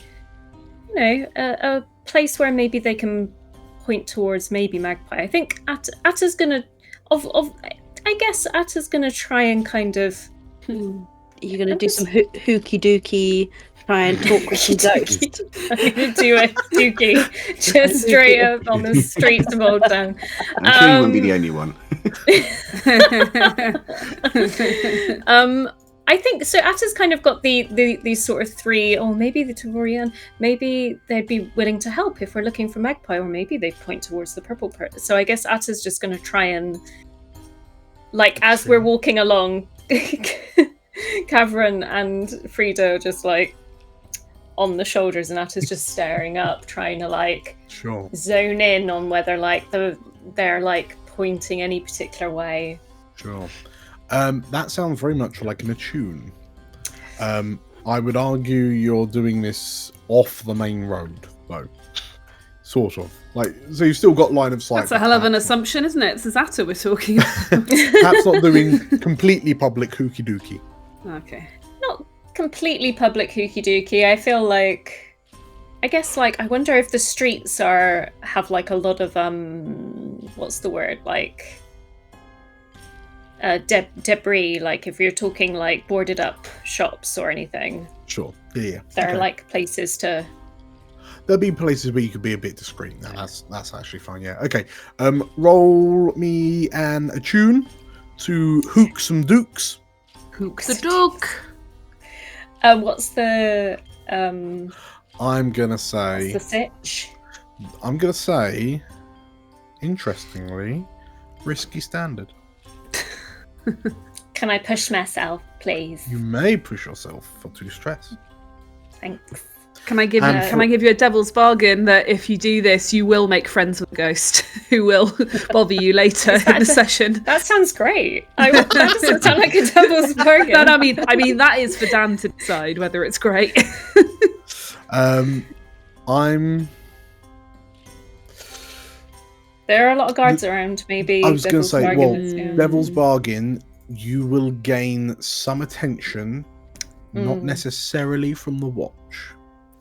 place where maybe they can point towards maybe Magpie? I think Atta's going to... I guess Atta's going to try and kind of... You're going to do some hooky dooky, try and talk with some ghosts. I'm going to do a dookie just straight up on the streets of Old Town. I'm sure you wouldn't be the only one. I think so. Atta's kind of got these sort of three. Oh, maybe the Tovarienne. Maybe they'd be willing to help if we're looking for Magpie, or maybe they point towards the purple person. So I guess Atta's just going to try and, like, as we're walking along, Cavern and Frida are just like on the shoulders, and Atta's just staring up, trying to like zone in on whether like they're like pointing any particular way. Sure. That sounds very much like an attune. I would argue you're doing this off the main road, though. Sort of. Like, so you've still got line of sight. That's a hell of an assumption, isn't it? It's Atta we're talking about. Perhaps not doing completely public hooky dooky. Okay. Not completely public hooky dooky. I feel like, I guess, like, I wonder if the streets have like a lot of what's the word, like debris, like if you're talking like boarded up shops or anything. Sure. Yeah. There are like places to... There'll be places where you could be a bit discreet. Now that's actually fine. Yeah. Okay. Roll me an attune to hook some dukes. Hook the duke. What's the I'm gonna say. What's the sitch? I'm gonna say, interestingly, risky standard. Can I push myself, please? You may push yourself for 2 stress. Thanks. Can I give you a devil's bargain that if you do this, you will make friends with a ghost who will bother you later in the session? That sounds great. That doesn't sound like a devil's bargain. No, I mean that is for Dan to decide whether it's great. There are a lot of guards around. Maybe I was going to say, bargain, devil's bargain. You will gain some attention, not necessarily from the watch.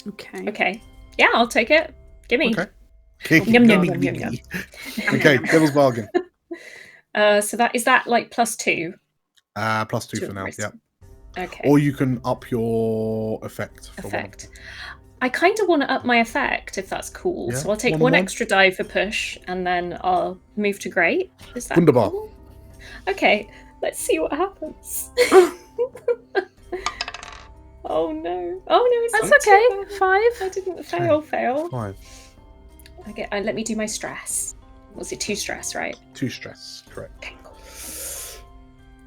Okay. Yeah, I'll take it. Gimme. Okay. Yum, yum, yum, yum, yum. Okay, devil's bargain. So that is that like +2? +2 for now, yeah. Okay. Or you can up your effect. I kind of want to up my effect, if that's cool. Yeah, so I'll take one extra die for push, and then I'll move to great. Is that Wunderbar. cool? Okay, let's see what happens. Oh no! It's That's not okay. too bad. 5. I didn't fail. 5. Let me do my stress. Was it 2 stress, right? 2 stress, correct. Okay, cool.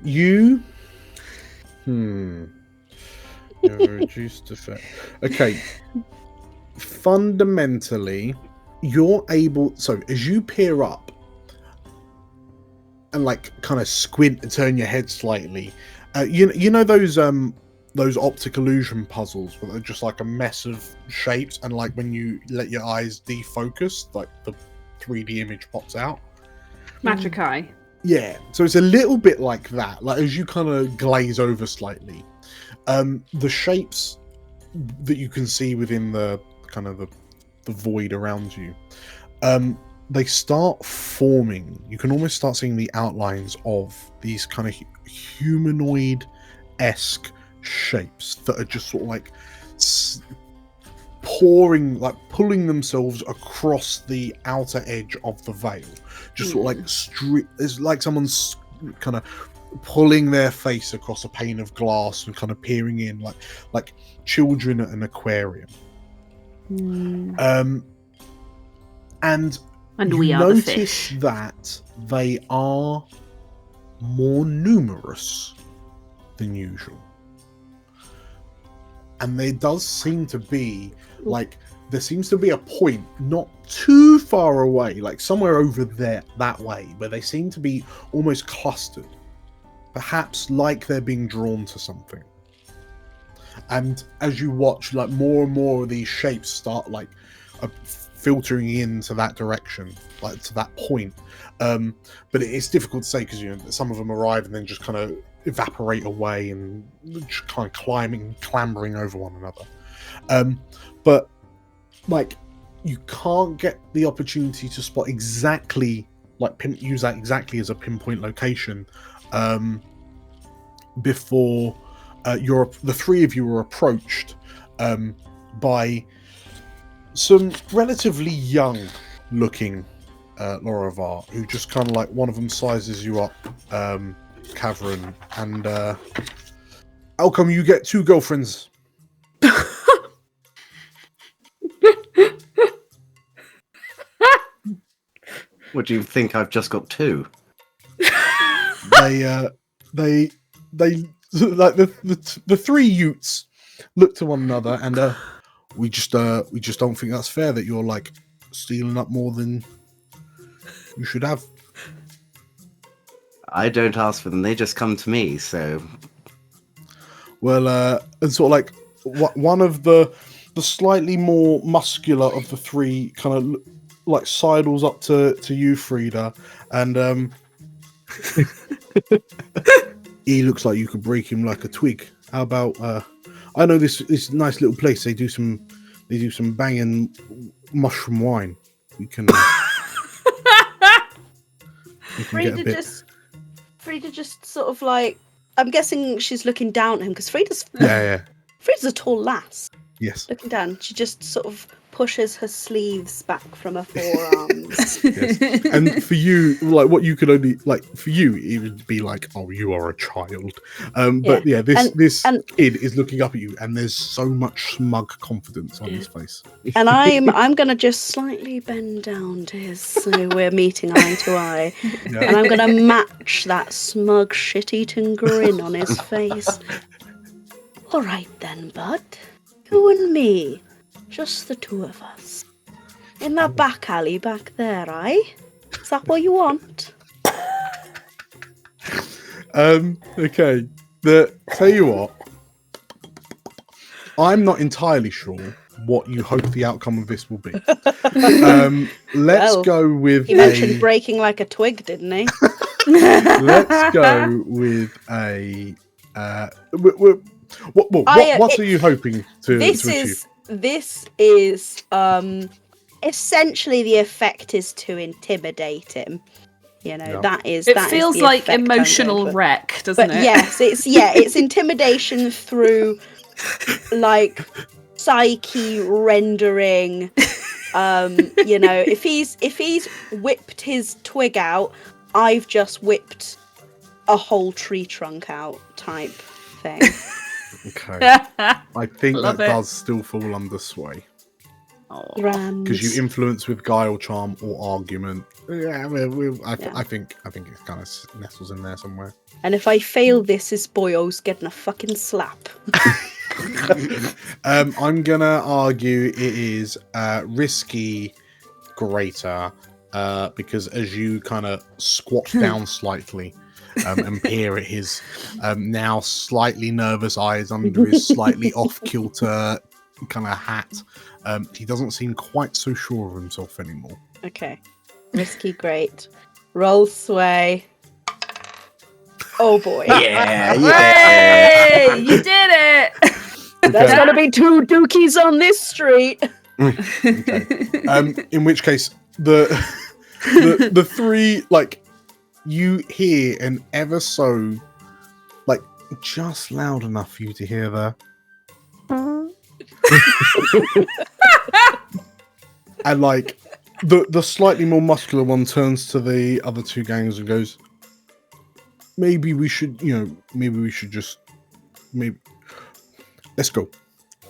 You have a reduced effect. Okay. fundamentally, you're able. So as you peer up and like kind of squint and turn your head slightly, you know those optic illusion puzzles where they're just like a mess of shapes, and like when you let your eyes defocus, like the 3D image pops out. Magic eye. Yeah, so it's a little bit like that. Like as you kind of glaze over slightly, the shapes that you can see within the kind of the void around you, they start forming. You can almost start seeing the outlines of these kind of humanoid-esque shapes that are just sort of like pouring, like pulling themselves across the outer edge of the veil. Just sort of like it's like someone's kind of pulling their face across a pane of glass and kind of peering in like children at an aquarium. And we are the notice fish. that they are more numerous than usual. And there does seem to be there seems to be a point not too far away, like somewhere over there that way, where they seem to be almost clustered, perhaps like they're being drawn to something. And as you watch, like more and more of these shapes start like filtering into that direction, like to that point. But it's difficult to say because some of them arrive and then just kind of evaporate away and just kind of clambering over one another. But like you can't get the opportunity to spot exactly, like use that exactly as a pinpoint location before the three of you were approached by some relatively young looking Lorivar, who just kind of like, one of them sizes you up, Cavern, and how come you get 2 girlfriends? What do you think? I've just got 2. They like the 3 Utes look to one another and we just don't think that's fair that you're like stealing up more than you should have. I don't ask for them; they just come to me. So, well, and sort of like one of the slightly more muscular of the 3 kind of like sidles up to you, Frida, and he looks like you could break him like a twig. How about I know this nice little place. They do some banging mushroom wine. We can. Frida just sort of like, I'm guessing she's looking down at him because Frida's a tall lass. Yes. Looking down, she just sort of pushes her sleeves back from her forearms. Yes. And for you, like what you could only like for you, it would be like, oh, you are a child. But yeah, this kid is looking up at you, and there's so much smug confidence on his face. And I'm gonna just slightly bend down to his, so we're meeting eye to eye, Yeah. and I'm gonna match that smug, shit-eaten grin on his face. All right then, bud. You and me. Just the 2 of us. In that back alley back there, aye? Is that what you want? Okay. Tell you what. I'm not entirely sure what you hope the outcome of this will be. Let's go with He mentioned breaking like a twig, didn't he? Let's go with a what are you hoping to achieve? This is essentially the effect is to intimidate him. You know, that is. It that feels is the like effect emotional wreck, doesn't it? Yes, it's intimidation through like psyche rendering. You know, if he's whipped his twig out, I've just whipped a whole tree trunk out type thing. Okay. I think that does still fall under sway. Because you influence with guile, charm, or argument. Yeah, I think it kind of nestles in there somewhere. And if I fail this, boyo's getting a fucking slap. I'm gonna argue it is risky greater because as you kind of squat down slightly and peer at his now slightly nervous eyes under his slightly off-kilter kind of hat, he doesn't seem quite so sure of himself anymore. Okay. Risky great. Roll sway. Oh boy. Yeah, Hey, you did it! There's gonna be 2 dookies on this street. Okay. In which case, the 3, like, you hear an ever so, like, just loud enough for you to hear and like the slightly more muscular one turns to the other 2 gangs and goes, maybe we should just let's go.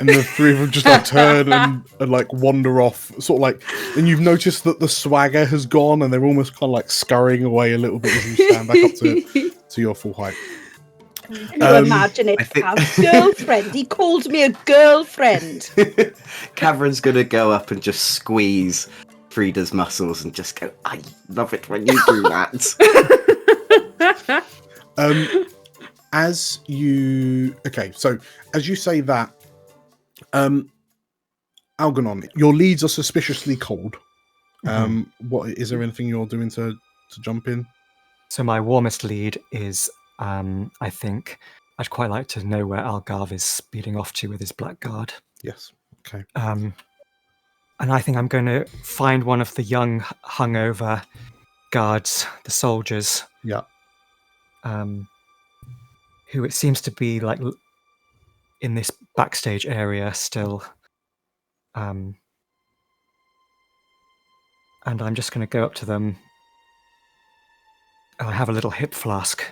And the 3 of them just like turn and like wander off, sort of like, and you've noticed that the swagger has gone and they're almost kind of like scurrying away a little bit as you stand back up to your full height. Can you imagine it? Our girlfriend. He called me a girlfriend. Cameron's gonna go up and just squeeze Frida's muscles and just go, I love it when you do that. As you say that, Algernon, your leads are suspiciously cold. What is there anything you're doing to jump in? So my warmest lead is, I think, I'd quite like to know where Algarve is speeding off to with his blackguard. Yes. Okay. And I think I'm going to find one of the young, hungover guards, the soldiers. Yeah. Who it seems to be like in this backstage area still. And I'm just going to go up to them. I have a little hip flask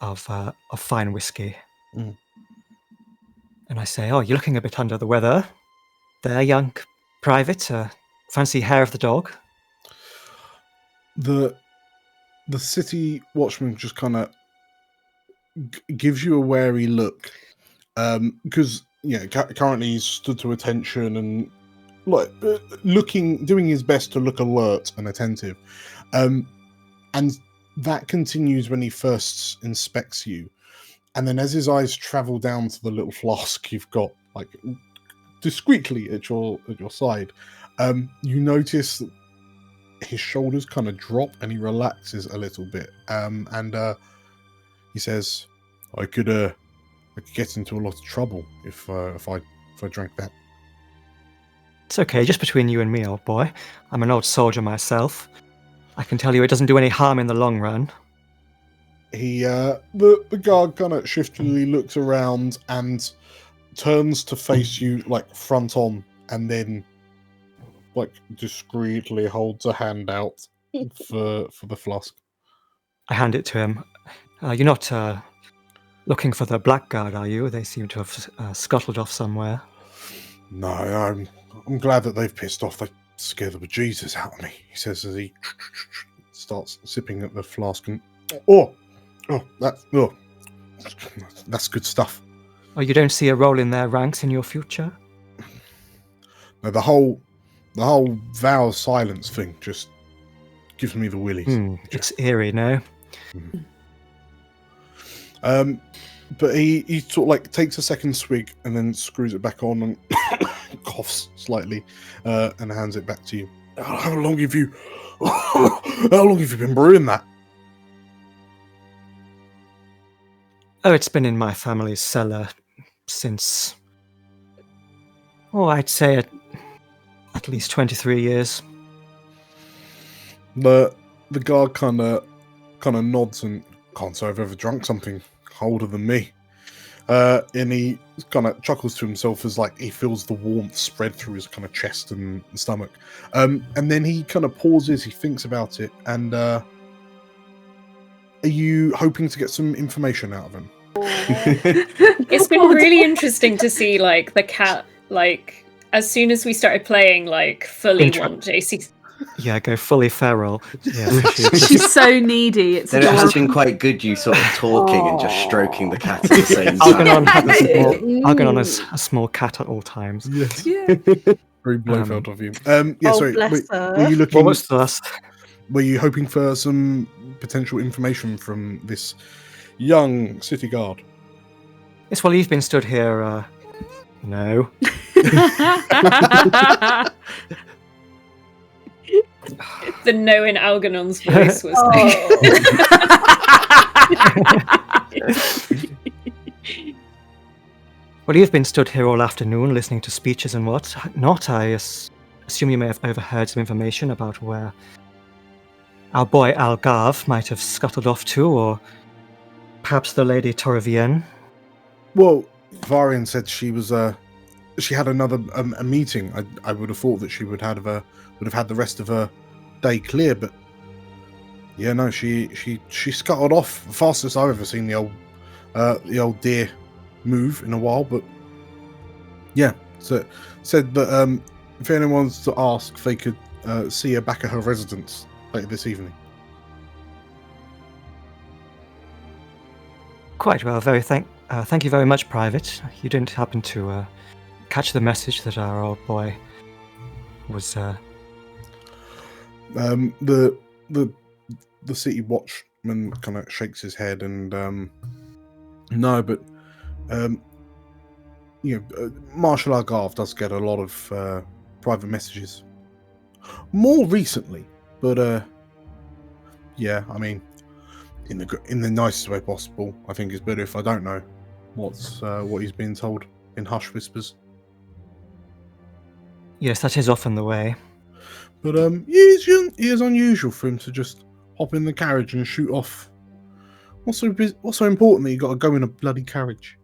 of fine whiskey. Mm. And I say, oh, you're looking a bit under the weather there, young private. Fancy hair of the dog? The city watchman just kind of gives you a wary look, because currently he's stood to attention and like doing his best to look alert and attentive, and that continues when he first inspects you, and then as his eyes travel down to the little flask you've got like discreetly at your side, you notice his shoulders kind of drop and he relaxes a little bit, and he says, I could get into a lot of trouble if I drank that. It's okay, just between you and me, old boy. I'm an old soldier myself. I can tell you it doesn't do any harm in the long run. He, the guard kind of shiftily looks around and turns to face you, like, front on, and then, like, discreetly holds a hand out for the flask. I hand it to him. You're not looking for the blackguard, are you? They seem to have scuttled off somewhere. No, I'm glad that they've pissed off. They scared the bejesus out of me, he says as he starts sipping at the flask. And that's good stuff. Oh, you don't see a role in their ranks in your future? No, the whole vow of silence thing just gives me the willies. It's eerie, no? But he sort of like takes a second swig and then screws it back on and coughs slightly, and hands it back to you. How long have you been brewing that? Oh, it's been in my family's cellar since, I'd say at least 23 years. The guard kind of nods and can't say I've ever drunk something older than me. And he kind of chuckles to himself as like he feels the warmth spread through his kind of chest and stomach. And then he kind of pauses, he thinks about it, and are you hoping to get some information out of him? It's been really interesting to see like the cat, like as soon as we started playing, like fully want JC. Yeah, go fully feral. Yeah, She's so needy. It's Then it has adorable. been quite good you sort of talking and just stroking the cat at the same Algernon time. has Algernon Mm. has a small cat at all times. Yes. Yeah. Very Blofeld of you. Yeah, Oh, sorry. bless Were her. you What looking? was the last? Were you hoping for some potential information from this young city guard? Yes, well, you've been stood here. No. The no in Algernon's voice was Well, you've been stood here all afternoon listening to speeches and what not. I assume you may have overheard some information about where our boy Algarve might have scuttled off to, or perhaps the lady Tovarienne. Well, Tovarienne said she was she had another a meeting. I would have thought that she would have had the rest of her day clear, but yeah, no, she scuttled off. The fastest I've ever seen the old deer move in a while. But yeah, so said that if anyone wants to ask, they could see her back at her residence later this evening. Quite well. Thank you very much, Private. You didn't happen to catch the message that our old boy was. The city watchman kind of shakes his head and no, but Marshal Algarve does get a lot of private messages more recently, but yeah, I mean, in the nicest way possible. I think it's better if I don't know what he's being told in hush whispers. Yes, that is often the way. But it is unusual for him to just hop in the carriage and shoot off. What's so important that you got to go in a bloody carriage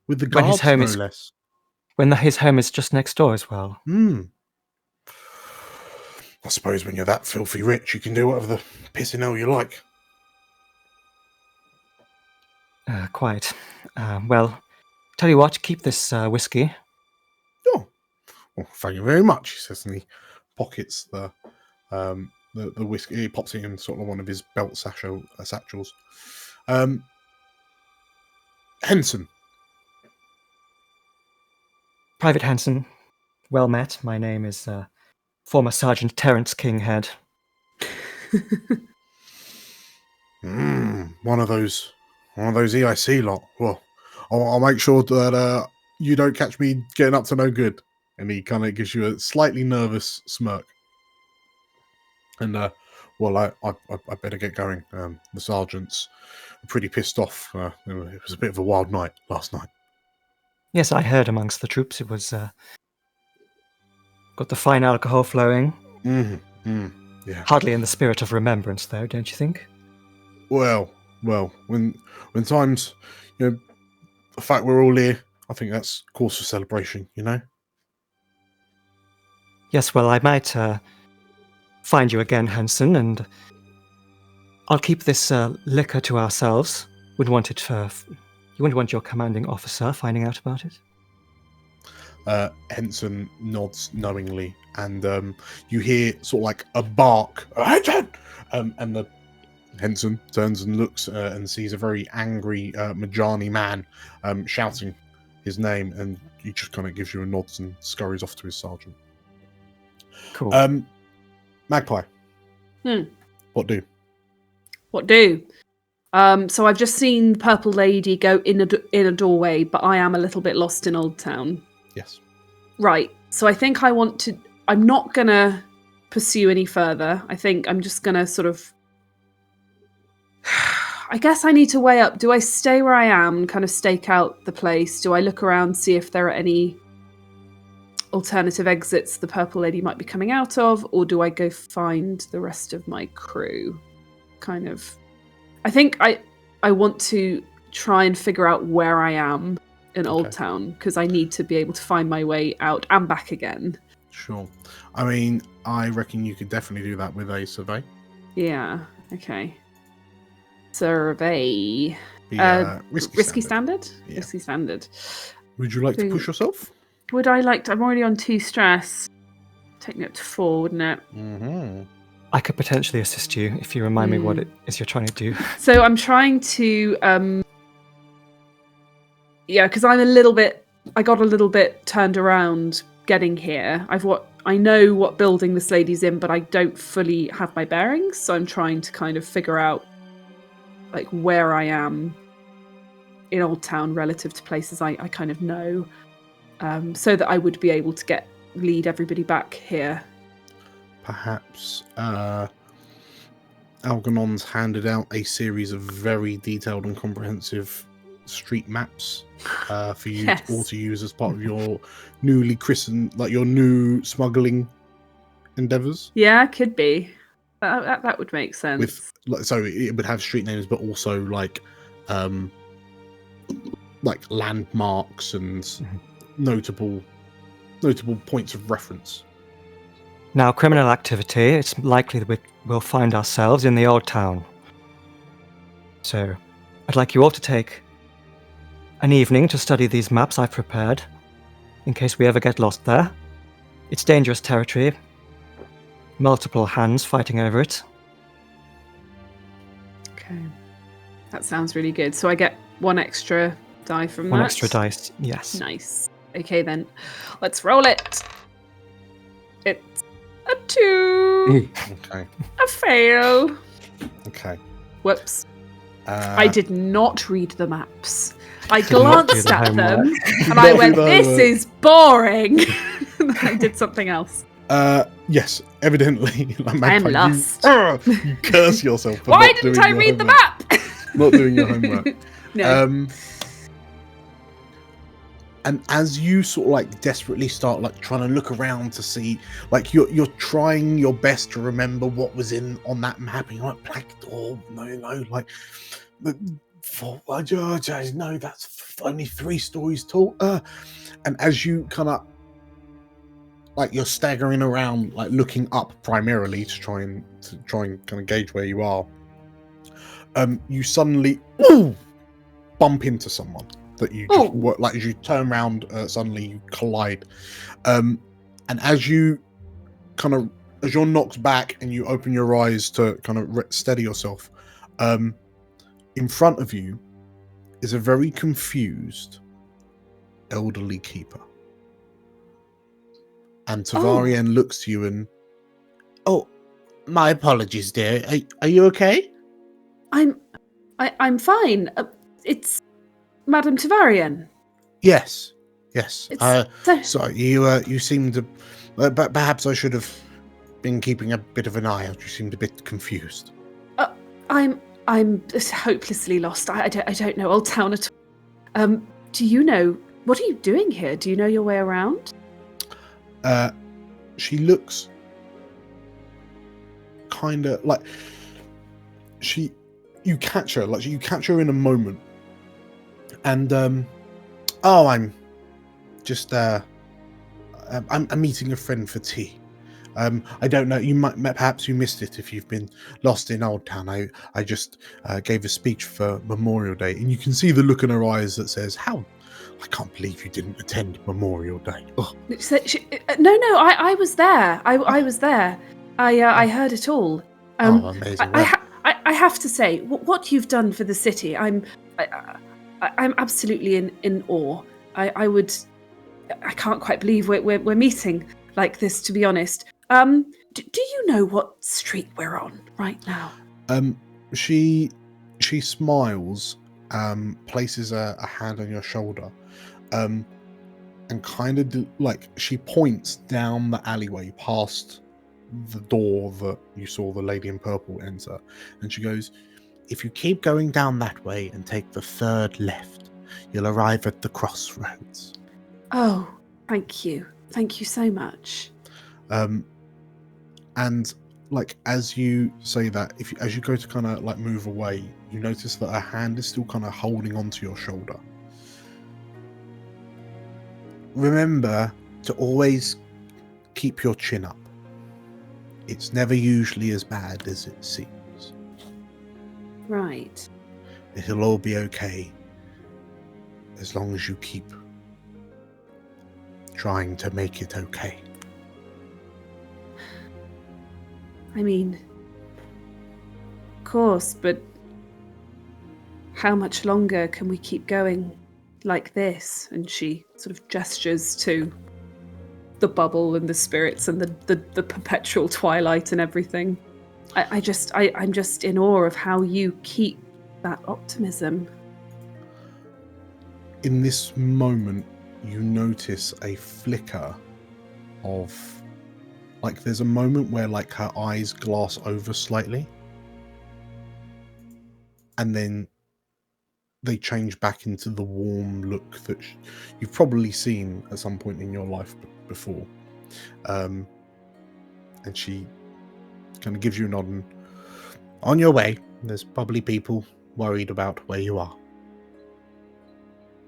with the When his guards, home no is- less? When his home is just next door as well. I suppose when you're that filthy rich, you can do whatever the pissing hell you like. Quite. Well, tell you what, keep this whiskey. Oh, well, thank you very much, he says, and he pockets the whiskey. He pops it in sort of one of his belt satchels. Henson. Private Hanson, well met. My name is former Sergeant Terence Kinghead. One of those EIC lot. Well, I'll make sure that you don't catch me getting up to no good. And he kind of gives you a slightly nervous smirk. And well, I better get going. The sergeant's pretty pissed off. It was a bit of a wild night last night. Yes, I heard amongst the troops it was got the fine alcohol flowing. Yeah. Hardly in the spirit of remembrance, though, don't you think? Well, when times, the fact we're all here, I think that's cause for celebration, Yes, well, I might find you again, Hanson, and I'll keep this liquor to ourselves. Wouldn't want it you wouldn't want your commanding officer finding out about it? Henson nods knowingly, and you hear sort of like a bark, and the Henson turns and looks and sees a very angry Majani man shouting his name, and he just kind of gives you a nod and scurries off to his sergeant. Cool. Magpie. What do? So I've just seen the Purple Lady go in a doorway, but I am a little bit lost in Old Town. Yes. Right. So I think I'm not gonna pursue any further. I think I'm just gonna sort of. I guess I need to weigh up. Do I stay where I am and kind of stake out the place? Do I look around, see if there are any alternative exits the Purple Lady might be coming out of, or do I go find the rest of my crew? Kind of. I think I want to try and figure out where I am in Old Town, because I need to be able to find my way out and back again. Sure. I mean, I reckon you could definitely do that with a survey. Yeah. Okay. Survey. Risky standard? Yeah. Risky standard. Would you like to push yourself? Would I like to? I'm already on 2 stress. take me up to 4, wouldn't it? Mm-hmm. I could potentially assist you if you remind me what it is you're trying to do. So I'm trying to, because I got a little bit turned around getting here. I know what building this lady's in, but I don't fully have my bearings. So I'm trying to kind of figure out like where I am in Old Town relative to places I kind of know, so that I would be able to lead everybody back here. Perhaps Algernon's handed out a series of very detailed and comprehensive street maps for you all to use as part of your newly christened, like your new smuggling endeavors. Yeah, could be. That would make sense. So it would have street names, but also like landmarks and notable points of reference. Now, criminal activity, it's likely that we'll find ourselves in the Old Town. So, I'd like you all to take an evening to study these maps I've prepared, in case we ever get lost there. It's dangerous territory. Multiple hands fighting over it. Okay. That sounds really good. So I get 1 extra die from that? 1 extra dice, yes. Nice. Okay then, let's roll it. It's a 2. Okay. A fail. Okay. Whoops. I did not read the maps. I Did not do glanced the at them homework. and I Not went, do the this homework. is boring. I did something else. Yes, evidently. Like, I am Magpie, lost. You curse yourself for Why not didn't doing I your read the homework. map? Not doing your homework. No. And as you sort of like desperately start like trying to look around to see, like you're trying your best to remember what was on that map, and you're like, black door, no, like no, that's only 3 stories tall. And as you kind of like you're staggering around, like looking up primarily to try and kind of gauge where you are, you suddenly bump into someone that you just like as you turn around, suddenly you collide, and as you're knocked back and you open your eyes to kind of steady yourself, in front of you is a very confused elderly keeper, and Tovarienne looks to you and, my apologies, dear, are you okay? I'm fine. It's Madame Tovarienne. Yes. It's Sorry, you seem to. But perhaps I should have been keeping a bit of an eye out. You seemed a bit confused. I'm hopelessly lost. I don't know Old Town at all. Do you know, what are you doing here? Do you know your way around? She looks kind of like you catch her in a moment, and I'm just I'm meeting a friend for tea. I don't know, perhaps you missed it if you've been lost in Old Town. I just gave a speech for Memorial Day, and you can see the look in her eyes that says, "How? I can't believe you didn't attend Memorial Day." Oh. No, I was there. I was there. I heard it all. Amazing! I have to say, what you've done for the city, I'm absolutely in awe. I can't quite believe we're meeting like this, to be honest. Do you know what street we're on right now? She smiles, places a hand on your shoulder, and kind of like she points down the alleyway past the door that you saw the lady in purple enter, and she goes, "If you keep going down that way and take the 3rd left, you'll arrive at the crossroads." Oh, thank you so much. And like as you say that, as you go to kind of like move away, you notice that her hand is still kind of holding onto your shoulder. Remember to always keep your chin up. It's never usually as bad as it seems. Right. It'll all be okay as long as you keep trying to make it okay. I mean, of course, but how much longer can we keep going like this? And she sort of gestures to the bubble and the spirits and the perpetual twilight and everything. I'm just in awe of how you keep that optimism. In this moment, you notice a flicker of, like, there's a moment where, like, her eyes glass over slightly, and then they change back into the warm look that you've probably seen at some point in your life before. And she kind of gives you a nod and, on your way. There's probably people worried about where you are.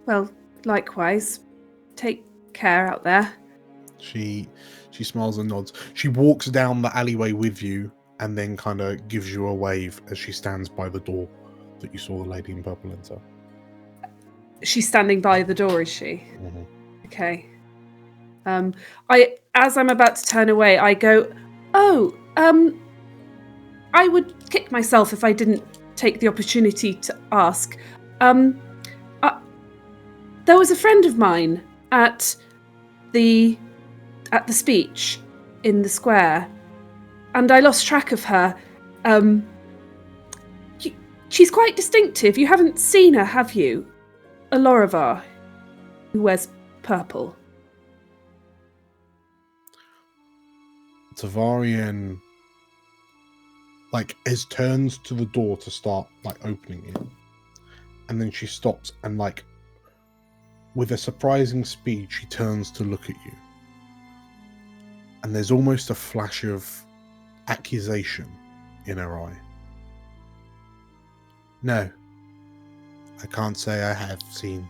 Well, likewise. Take care out there. She smiles and nods. She walks down the alleyway with you and then kind of gives you a wave as she stands by the door that you saw the lady in purple enter. She's standing by the door, is she? Mm-hmm. Okay. As I'm about to turn away, I go, I would kick myself if I didn't take the opportunity to ask. There was a friend of mine at the speech in the square, and I lost track of her. She's quite distinctive. You haven't seen her, have you? Elysia, who wears purple. Tovarienne, like, turns to the door to start, like, opening it, and then she stops and, like, with a surprising speed, she turns to look at you, and there's almost a flash of accusation in her eye. No, I can't say I have seen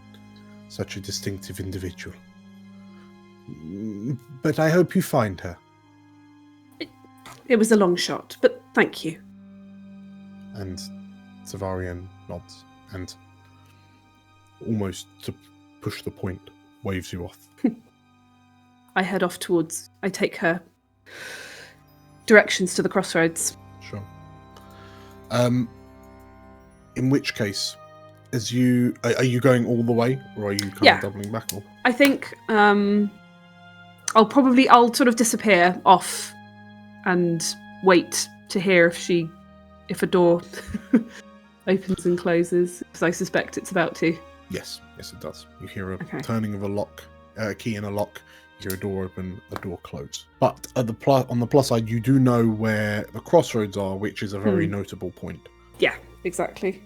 such a distinctive individual, but I hope you find her. It was a long shot, but thank you. And Tovarienne nods and, almost to push the point, waves you off. I head off I take her directions to the crossroads. Sure. In which case, are you going all the way, or are you kind of doubling back? Or? I think I'll sort of disappear off and wait to hear if a door opens and closes, because I suspect it's about to. Yes, it does. You hear a turning of a lock, key in a lock. You hear a door open, a door close. But on the plus side, you do know where the crossroads are, which is a very notable point. Yeah, exactly.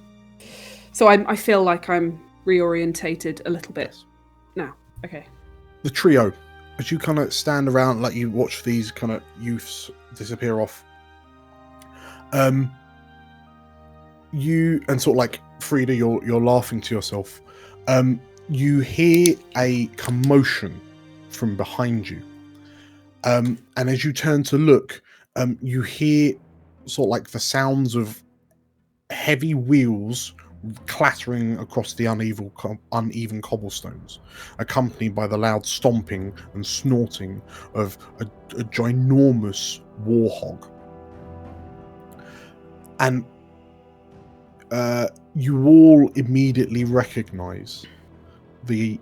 So I feel like I'm reorientated a little bit now. Okay. The trio, as you kind of stand around, like you watch these kind of youths disappear off, you, and sort of like Frida, you're laughing to yourself. You hear a commotion from behind you, and as you turn to look, you hear sort of like the sounds of heavy wheels clattering across the uneven cobblestones, accompanied by the loud stomping and snorting of a ginormous warhog. And you all immediately recognize the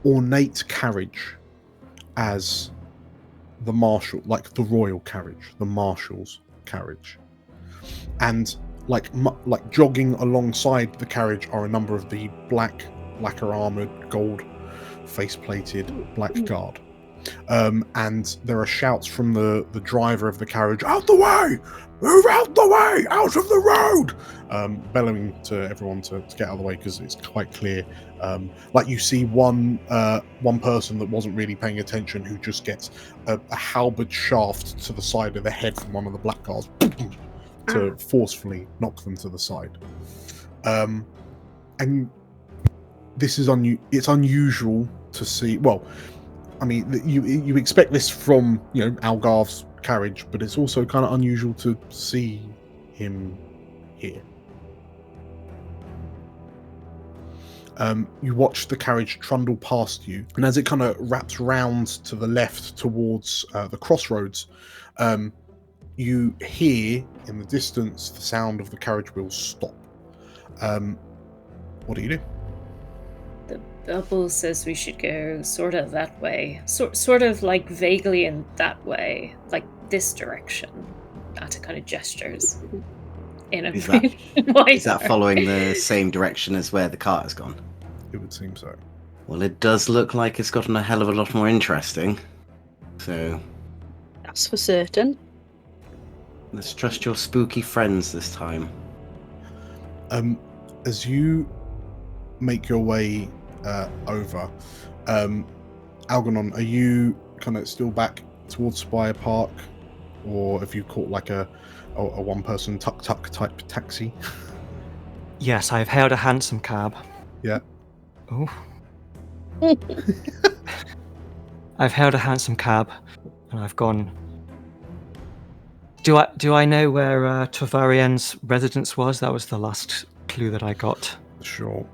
ornate carriage as the marshal, like the royal carriage, the marshal's carriage. And like jogging alongside the carriage are a number of the black lacquer armored, gold face-plated black guard. And there are shouts from the driver of the carriage, "Out the way! Move out the way! Out of the road!" Bellowing to everyone to get out of the way, because it's quite clear. Like you see one person that wasn't really paying attention, who just gets a halberd shaft to the side of the head from one of the black guards to forcefully knock them to the side. And this is it's unusual to see. Well, I mean, you expect this from, Algarve's carriage, but it's also kind of unusual to see him here. You watch the carriage trundle past you, and as it kind of wraps round to the left towards the crossroads, you hear in the distance the sound of the carriage wheels stop. What do you do? The bubble says we should go sort of that way. Sort of like vaguely in that way. Like this direction. Ata kind of gestures. In a Is that- wider. Is that following the same direction as where the cart has gone? It would seem so. Well, it does look like it's gotten a hell of a lot more interesting. So, That's for certain. let's trust your spooky friends this time. As you make your way over, Algernon, are you kind of still back towards Spire Park, or have you caught like a one-person tuk-tuk type taxi? Yes, I've hailed a hansom cab. Yeah. Oh. I've hailed a hansom cab, and I've gone. Do I know where Tovarienne's residence was? That was the last clue that I got. Sure.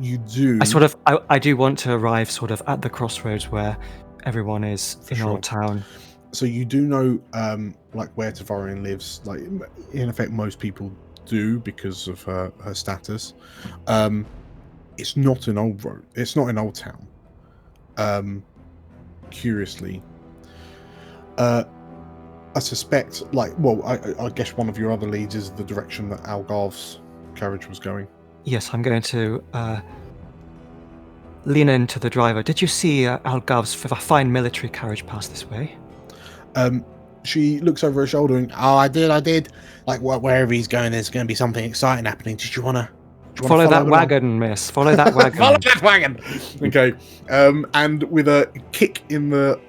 You do. I do want to arrive sort of at the crossroads where everyone is For in sure. Old Town. So you do know, like where Tovarienne lives. Like in effect, most people do because of her status. It's not in Old Road. It's not in Old Town. Curiously, I suspect, I guess one of your other leads is the direction that Algarve's carriage was going. Yes, I'm going to lean into the driver. Did you see Algarve's fine military carriage pass this way? She looks over her shoulder and, oh, I did. Like, wherever he's going, there's going to be something exciting happening. Did you want to follow that wagon, miss? Follow that wagon. Follow that wagon! Okay. And with a kick in the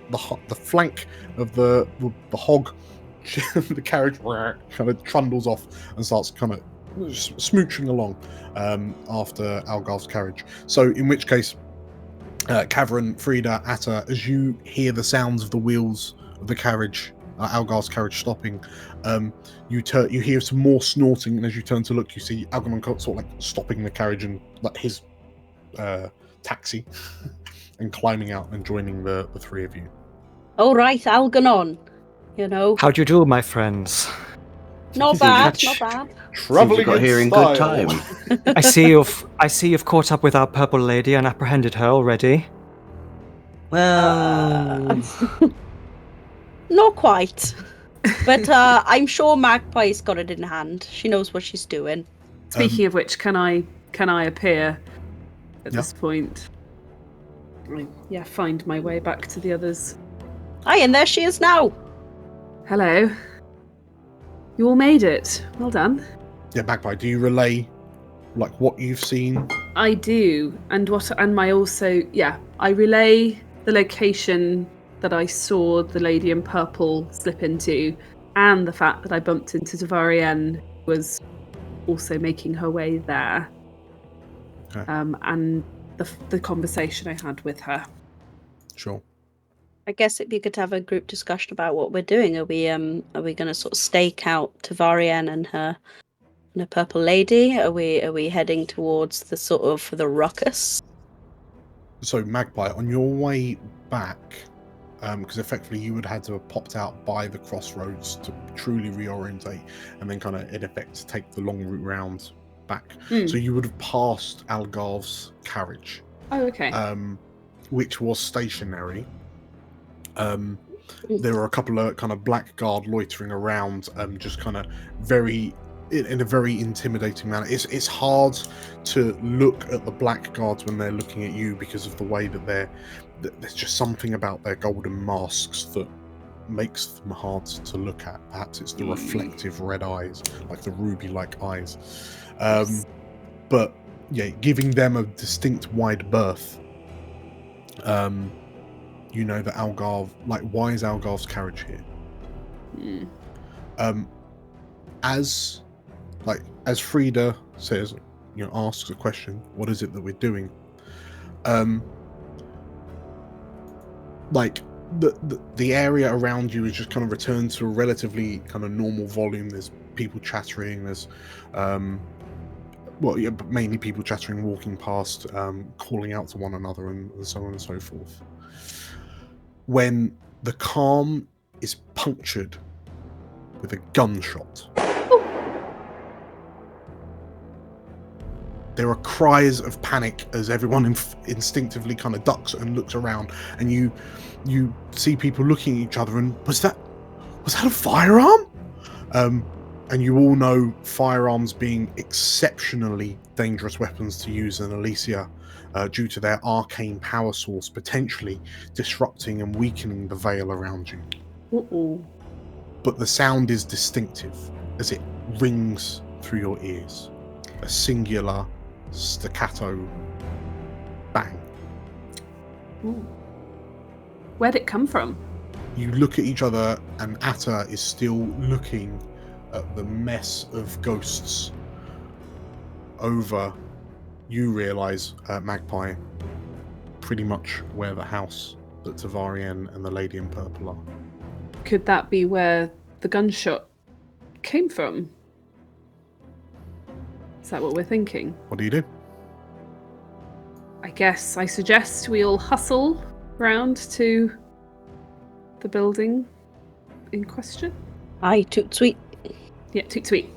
flank of the hog, the carriage kind of trundles off and starts kind of smooching along after Algarve's carriage. So, in which case, Cavern, Frida, Atta, as you hear the sounds of the wheels of the carriage, Algarve's carriage stopping, you hear some more snorting, and as you turn to look, you see Algernon sort of like stopping the carriage and like his taxi and climbing out and joining the three of you. All right, Algernon. You know, How do you do, my friends? not bad, not bad. Traveling Seems you got in here in style. good time. I see you've caught up with our purple lady and apprehended her already. Well, Not quite. But I'm sure Magpie's got it in hand. She knows what she's doing. Speaking of which, can I appear at Yeah. this point? Find my way back to the others. Aye, and there she is now. Hello. You all made it. Well done. Yeah, Magpie, do you relay like what you've seen? I do, and I relay the location that I saw the lady in purple slip into, and the fact that I bumped into Tovarienne, who was also making her way there. Okay. And the conversation I had with her. Sure. I guess it'd be good to have a group discussion about what we're doing. Are we going to sort of stake out Tovarienne and her purple lady? Are we heading towards the sort of the ruckus? So, Magpie, on your way back, because effectively you would have had to have popped out by the crossroads to truly reorientate, and then kind of in effect take the long route round back. So you would have passed Algarve's carriage, Oh, okay. which was stationary. There were a couple of kind of blackguard loitering around, just kind of in a very intimidating manner. It's hard to look at the blackguards when they're looking at you because of the way that there's just something about their golden masks that makes them hard to look at. Perhaps it's the reflective red eyes, like the ruby-like eyes. But yeah, giving them a distinct wide berth. You know that Algarve, like, why is Algarve's carriage here? As Frida says, asks a question, what is it that we're doing? Like the area around you is just kind of returned to a relatively kind of normal volume. There's people chattering. There's mainly people chattering, walking past, calling out to one another, and so on and so forth. When the calm is punctured with a gunshot. There are cries of panic as everyone instinctively kind of ducks and looks around, and you see people looking at each other. And was that a firearm? And you all know firearms being exceptionally dangerous weapons to use in Elysia due to their arcane power source, potentially disrupting and weakening the veil around you. Uh-oh. But the sound is distinctive as it rings through your ears. A singular staccato bang. Ooh. Where'd it come from? You look at each other, and Atta is still looking at the mess of ghosts over, you realise, Magpie, pretty much where the house that Tovarienne and the Lady in Purple are. Could that be where the gunshot came from? Is that what we're thinking? What do you do? I guess I suggest we all hustle round to the building in question. I took sweet. Yeah, toot sweet.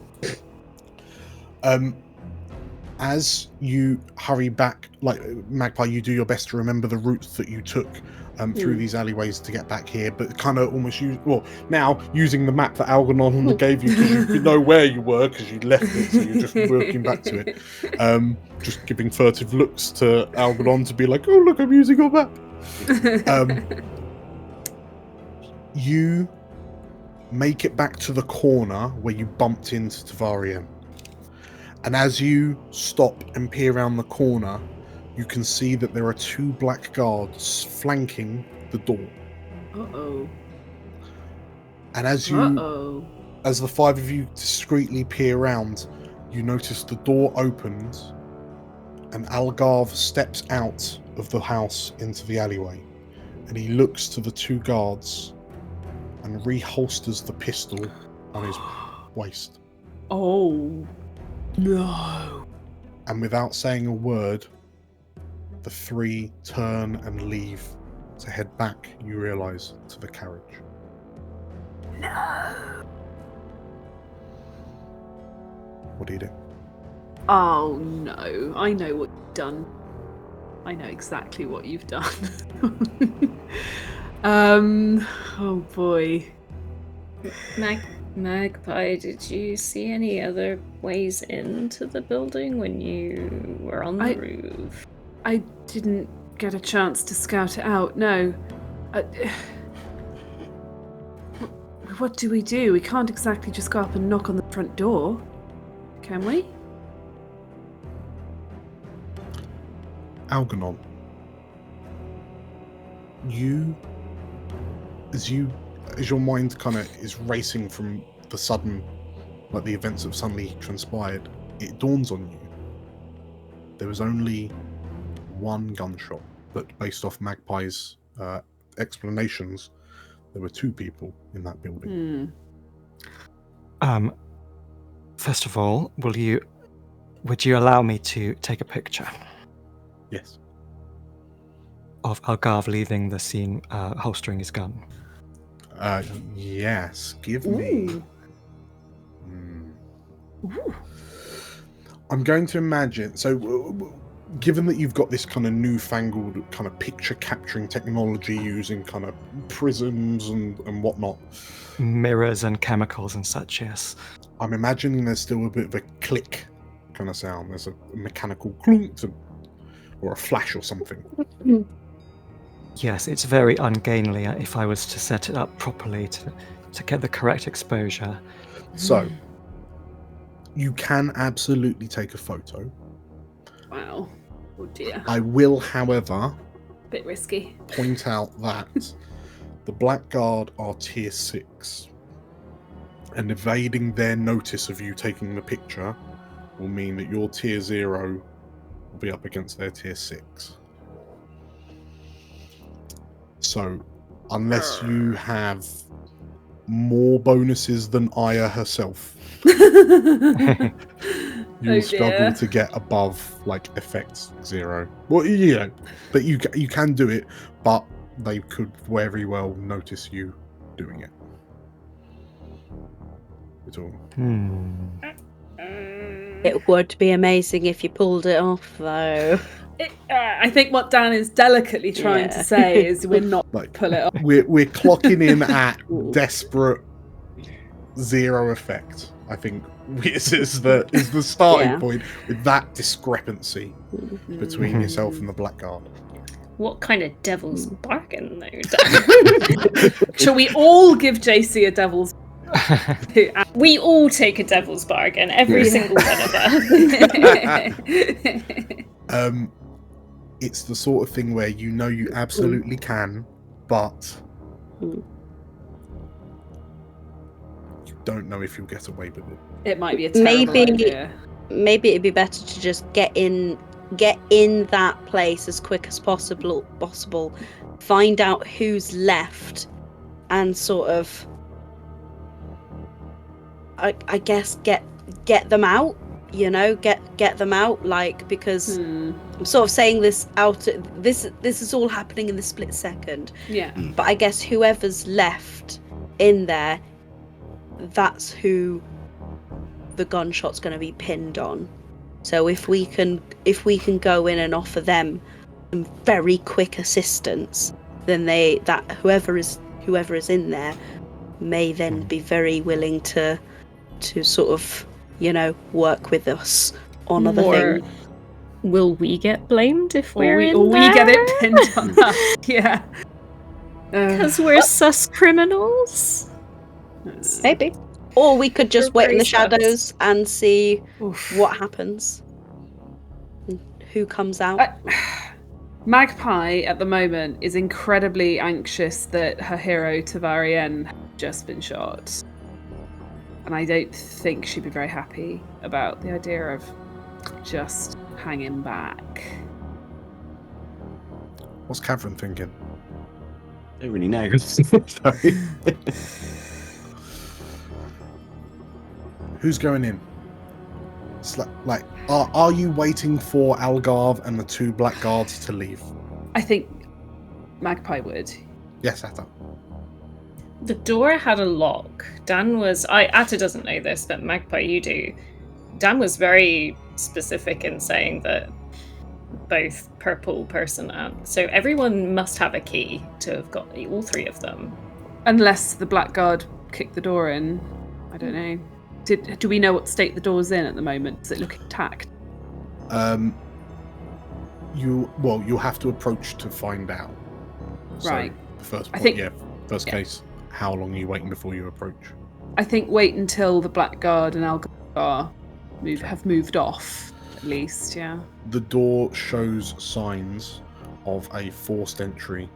As you hurry back, like Magpie, you do your best to remember the route that you took through these alleyways to get back here, but kind of almost now using the map that Algernon gave you, because you know where you were because you left it, so you're just working back to it. Just giving furtive looks to Algernon to be like, oh look, I'm using your map. You make it back to the corner where you bumped into Tovarienne. And as you stop and peer around the corner, you can see that there are 2 black guards flanking the door. Uh-oh. And as the 5 of you discreetly peer around, you notice the door opens and Algarve steps out of the house into the alleyway. And he looks to the 2 guards and reholsters the pistol on his waist. Oh. No. And without saying a word, the 3 turn and leave to head back, you realise, to the carriage. No. What do you do? Oh no. I know what you've done. I know exactly what you've done. Oh boy. Magpie, did you see any other ways into the building when you were on the roof? I didn't get a chance to scout it out, no. What do? We can't exactly just go up and knock on the front door, can we? Algernon, as your mind kind of is racing from the sudden, like the events have suddenly transpired, it dawns on you there was only 1 gunshot, but based off Magpie's explanations, there were 2 people in that building. First of all, would you allow me to take a picture? Yes. Of Algarve leaving the scene, holstering his gun. Yes. Give me. I'm going to imagine. So, given that you've got this kind of newfangled kind of picture capturing technology using kind of prisms and whatnot, mirrors and chemicals and such, yes. I'm imagining there's still a bit of a click kind of sound. There's a mechanical clunk or a flash or something. Yes, it's very ungainly if I was to set it up properly to get the correct exposure. So, you can absolutely take a photo. Wow. Oh dear. I will, however, Bit risky. point out that the Blackguard are tier 6. And evading their notice of you taking the picture will mean that your tier 0 will be up against their tier 6. So, unless you have more bonuses than Aya herself, you'll struggle to get above, like, effect 0. Well, you know, but you can do it, but they could very well notice you doing it. at all. It would be amazing if you pulled it off, though. I think what Dan is delicately trying to say is we're not Like, pull it off. we're clocking in at desperate zero effect. I think is the starting point with that discrepancy between yourself and the Blackguard. What kind of devil's bargain, though, Dan? Shall we all give JC a devil's? We all take a devil's bargain, every single one of us. It's the sort of thing where you know you absolutely can, but you don't know if you'll get away with it. It might be a terrible idea. Maybe it'd be better to just get in that place as quick as possible, find out who's left, and sort of, I guess get them out. You know, get them out. Like, because I'm sort of saying this out. This is all happening in the split second. Yeah. But I guess whoever's left in there, that's who the gunshot's going to be pinned on. So if we can go in and offer them some very quick assistance, then whoever is in there may then be very willing to sort of, you know, work with us on other things. Will we get blamed if we're in we there? get it pinned on us? Yeah. Because we're sus criminals? Maybe. Or we could just wait in the sus. shadows and see what happens. Who comes out. Magpie, at the moment, is incredibly anxious that her hero, Tovarienne, has just been shot. And I don't think she'd be very happy about the idea of just hanging back. What's Catherine thinking? I don't really know. Sorry. Who's going in? It's like, are you waiting for Algarve and the two Blackguards to leave? I think Magpie would. Yes, Atta. The door had a lock. Atta doesn't know this, but Magpie, you do. Dan was very specific in saying that both purple person and... So everyone must have a key to have got all three of them. Unless the Blackguard kicked the door in. I don't know. Do we know what state the door's in at the moment? Does it look intact? You'll have to approach to find out. Right. So the first case, how long are you waiting before you approach? I think wait until the Blackguard and Algar have moved off, at least, yeah. The door shows signs of a forced entry.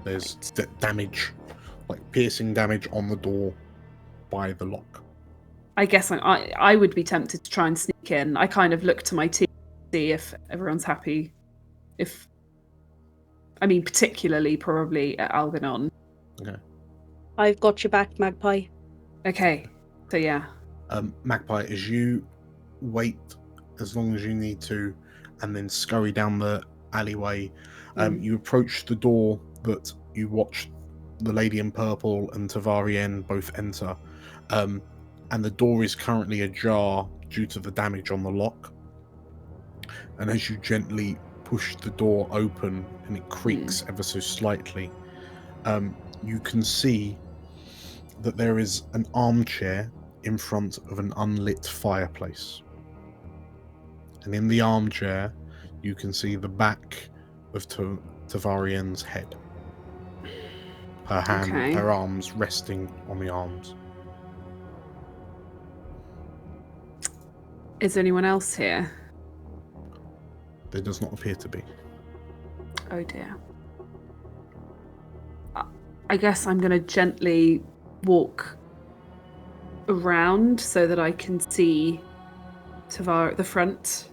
There's damage, like piercing damage on the door by the lock. I guess I would be tempted to try and sneak in. I kind of look to my team to see if everyone's happy. Particularly probably at Algernon. Okay. I've got your back, Magpie. Okay, so yeah. Magpie, as you wait as long as you need to, and then scurry down the alleyway, you approach the door that you watched the Lady in Purple and Tovarienne both enter. And the door is currently ajar due to the damage on the lock. And as you gently push the door open and it creaks ever so slightly, you can see that there is an armchair in front of an unlit fireplace. And in the armchair, you can see the back of Tovarienne's head. Her arms resting on the arms. Is there anyone else here? There does not appear to be. Oh dear. I guess I'm going to gently walk around so that I can see the front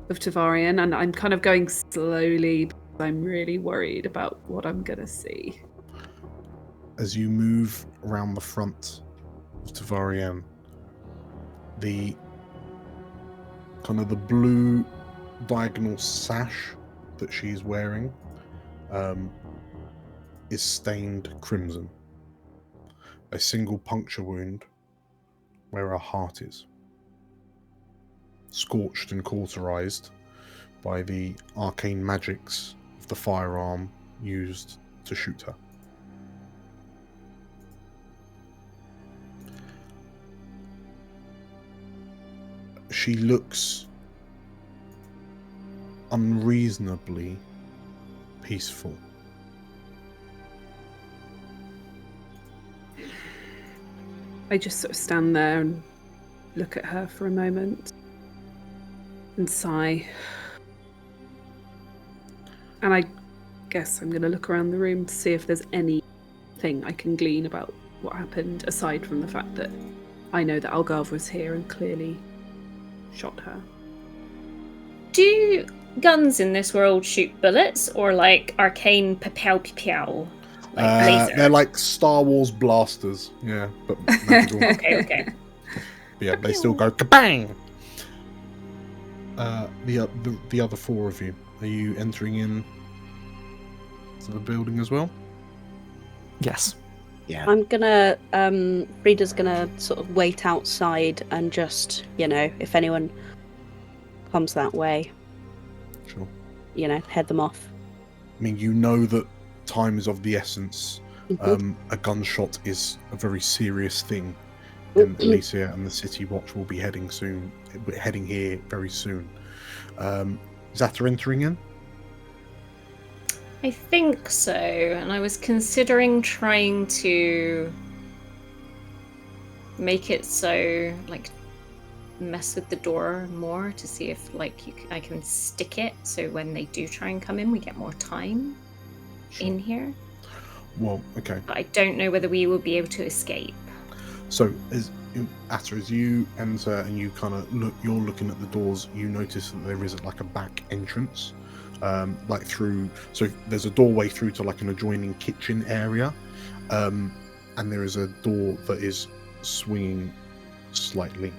of Tovarienne, and I'm kind of going slowly because I'm really worried about what I'm going to see. As you move around the front of Tovarienne, the blue diagonal sash that she's wearing is stained crimson. A single puncture wound where her heart is, scorched and cauterized by the arcane magics of the firearm used to shoot her. She looks unreasonably peaceful. I just sort of stand there and look at her for a moment and sigh. And I guess I'm going to look around the room to see if there's anything I can glean about what happened, aside from the fact that I know that Algarve was here and clearly shot her. Do guns in this world shoot bullets or like arcane pow? Like laser? They're like Star Wars blasters, yeah, but magical. Okay. Yeah, they still go kabang. The other four of you, are you entering in to the building as well? Yes. Yeah. I'm gonna, Frida's gonna sort of wait outside and just, if anyone comes that way, Sure. head them off. I mean, you know that time is of the essence. Mhm. A gunshot is a very serious thing, and Elysia and the City Watch will be heading here very soon. Zata entering in? I think so, and I was considering trying to make it so, like, mess with the door more to see if, like, I can stick it so when they do try and come in, we get more time in here. Well, okay. But I don't know whether we will be able to escape. So, as you enter and you kind of you're looking at the doors, you notice that there is like a back entrance, like through. So there's a doorway through to like an adjoining kitchen area, and there is a door that is swinging slightly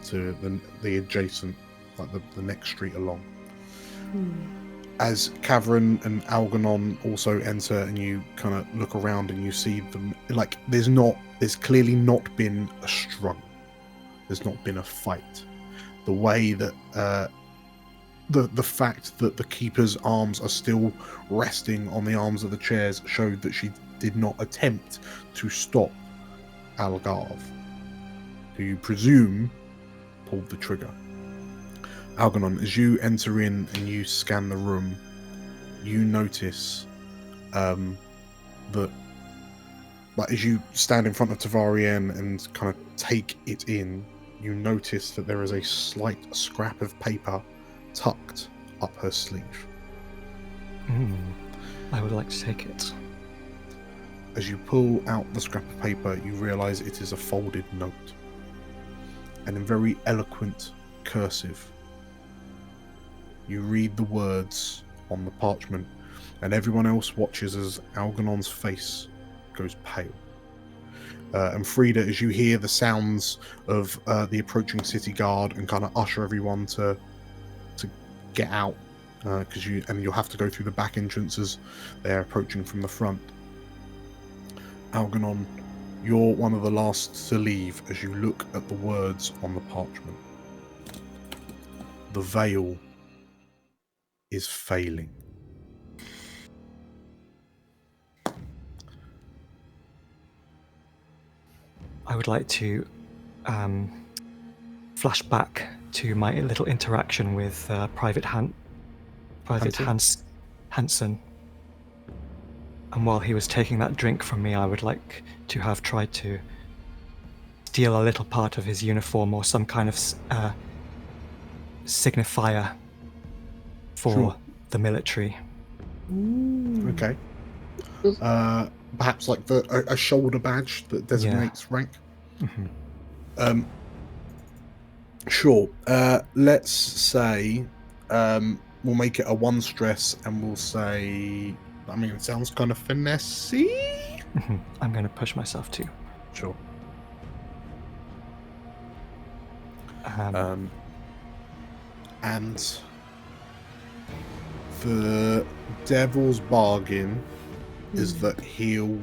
to the adjacent, like the next street along. As Cavern and Algernon also enter, and you kind of look around and you see them, like there's clearly not been a struggle. There's not been a fight. The way that the fact that the keeper's arms are still resting on the arms of the chairs showed that she did not attempt to stop Algarve, who you presume pulled the trigger. Algernon, as you enter in and you scan the room, you notice that, like, as you stand in front of Tovarienne and kind of take it in, you notice that there is a slight scrap of paper tucked up her sleeve. I would like to take it. As you pull out the scrap of paper, you realise it is a folded note. And in very eloquent cursive, you read the words on the parchment, and everyone else watches as Algernon's face goes pale. And Frida, as you hear the sounds of the approaching city guard and kind of usher everyone to get out, because you'll have to go through the back entrances. They're approaching from the front. Algernon, you're one of the last to leave as you look at the words on the parchment. The veil is failing. I would like to flash back to my little interaction with Private Hansen. And while he was taking that drink from me, I would like to have tried to steal a little part of his uniform or some kind of signifier for the military. Okay. Perhaps like a shoulder badge that designates rank. Mm-hmm. Sure. Let's say we'll make it a 1 stress, and we'll say. I mean, it sounds kind of finesse-y. Mm-hmm. I'm going to push myself too. Sure. And the devil's bargain is that he'll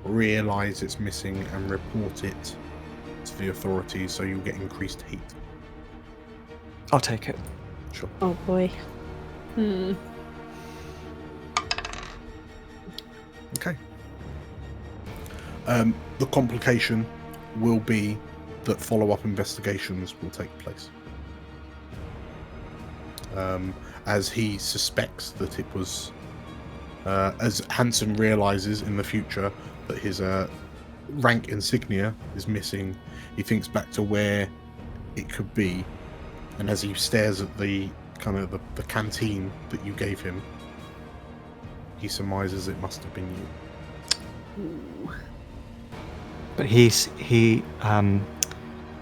realise it's missing and report it to the authorities, so you'll get increased heat. I'll take it. Sure. Oh boy. Okay. The complication will be that follow-up investigations will take place. As he suspects that it was, as Hansen realizes in the future that his rank insignia is missing, he thinks back to where it could be, and as he stares at the kind of the canteen that you gave him, he surmises it must have been you. But he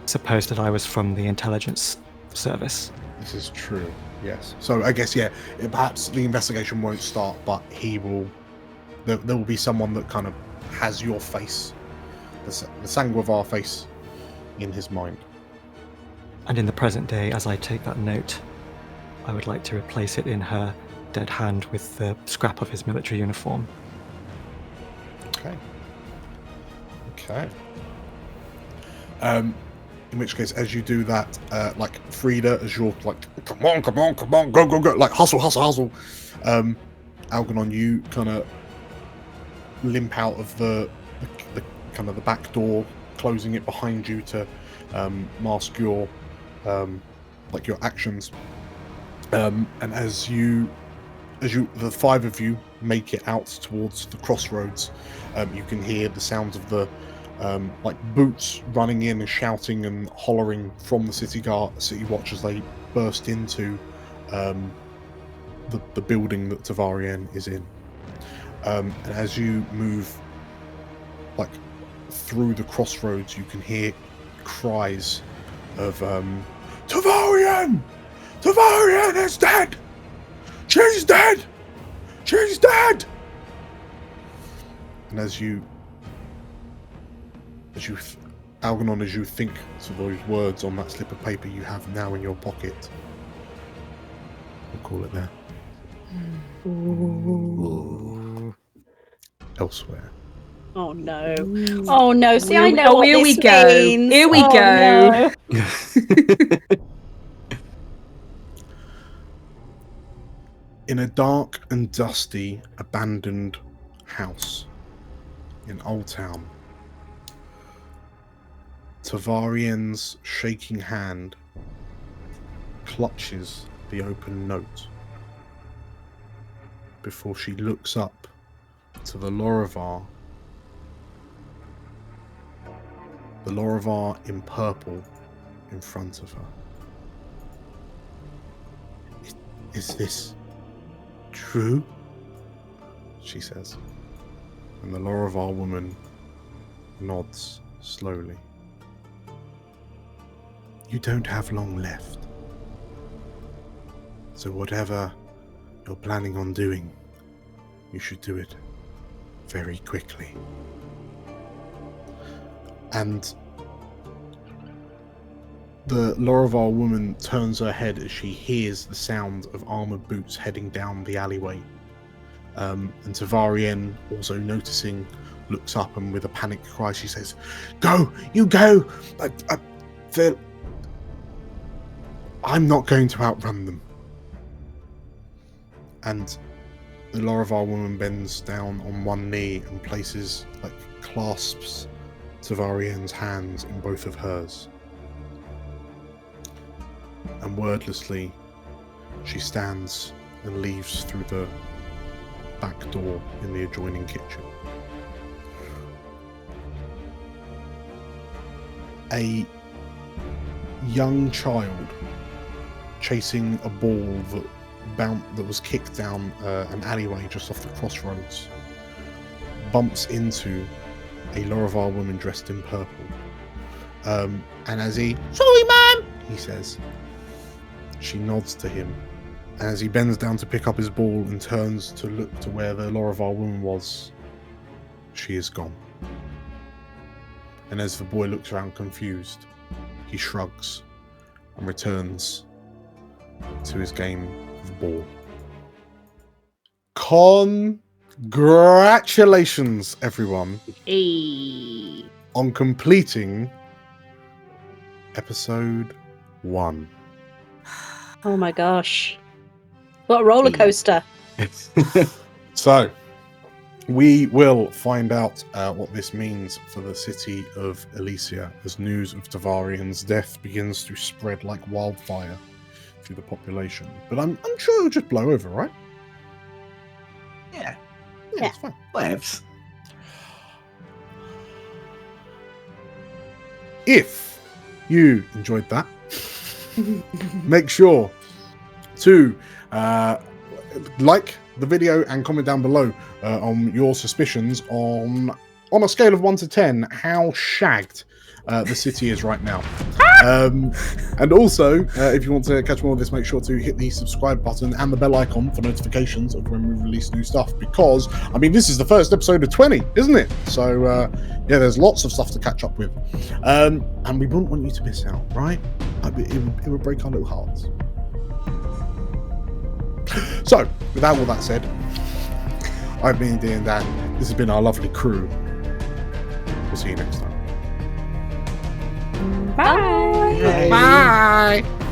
supposed that I was from the intelligence service. This is true, yes. So I guess, yeah, perhaps the investigation won't start, but he will. There will be someone that kind of has your face, the Sanguivar face, in his mind. And in the present day, as I take that note, I would like to replace it in her dead hand with the scrap of his military uniform. Okay. In which case, as you do that, like Frida, as you're like, come on, go, like hustle. Algernon, you kind of limp out of the kind of the back door, closing it behind you to mask your like your actions. And as the five of you make it out towards the crossroads, you can hear the sounds of the like boots running in and shouting and hollering from the city watch as they burst into the building that Tovarienne is in. And as you move like through the crossroads, you can hear cries of Tovarienne! Tovarienne is dead! She's dead! She's dead! And as you Algernon, as you think to those words on that slip of paper you have now in your pocket, we'll call it there. Ooh. Elsewhere. Oh no. Oh no. See, I know what here this we go. means. Here we Oh, go. no. In a dark and dusty, abandoned house in Old Town, Tovarienne's shaking hand clutches the open note before she looks up to the Lorivar in purple in front of her. Is this true? She says. And the Lorivar woman nods slowly. You don't have long left. So whatever you're planning on doing, you should do it very quickly. And the Lorivar woman turns her head as she hears the sound of armored boots heading down the alleyway. And Tovarienne, also noticing, looks up and with a panicked cry she says, "Go! You go! I'm not going to outrun them." And the Lorivar woman bends down on one knee and clasps Tovarienne's hands in both of hers. And wordlessly, she stands and leaves through the back door in the adjoining kitchen. A young child chasing a ball that was kicked down an alleyway just off the crossroads bumps into a Lorivar woman dressed in purple. And as he, "Sorry, ma'am," he says, she nods to him. And as he bends down to pick up his ball and turns to look to where the Lorivar woman was, she is gone. And as the boy looks around confused, he shrugs and returns to his game of ball. Congratulations, everyone, Hey. on completing Episode 1. Oh my gosh. What a roller coaster. So, we will find out what this means for the city of Elysia as news of Tovarienne's death begins to spread like wildfire through the population. But I'm sure it'll just blow over, right? Yeah. Yeah, it's fine. Whatevs. If you enjoyed that, make sure to like the video and comment down below on your suspicions on a scale of 1 to 10 how shagged the city is right now. And also, if you want to catch more of this, make sure to hit the subscribe button and the bell icon for notifications of when we release new stuff, because I mean this is the first episode of 20, isn't it? So yeah, there's lots of stuff to catch up with, and we wouldn't want you to miss out, right? It would break our little hearts. So, without all that said, I've been Dan. This has been our lovely crew. We'll see you next time. Bye. Bye. Bye.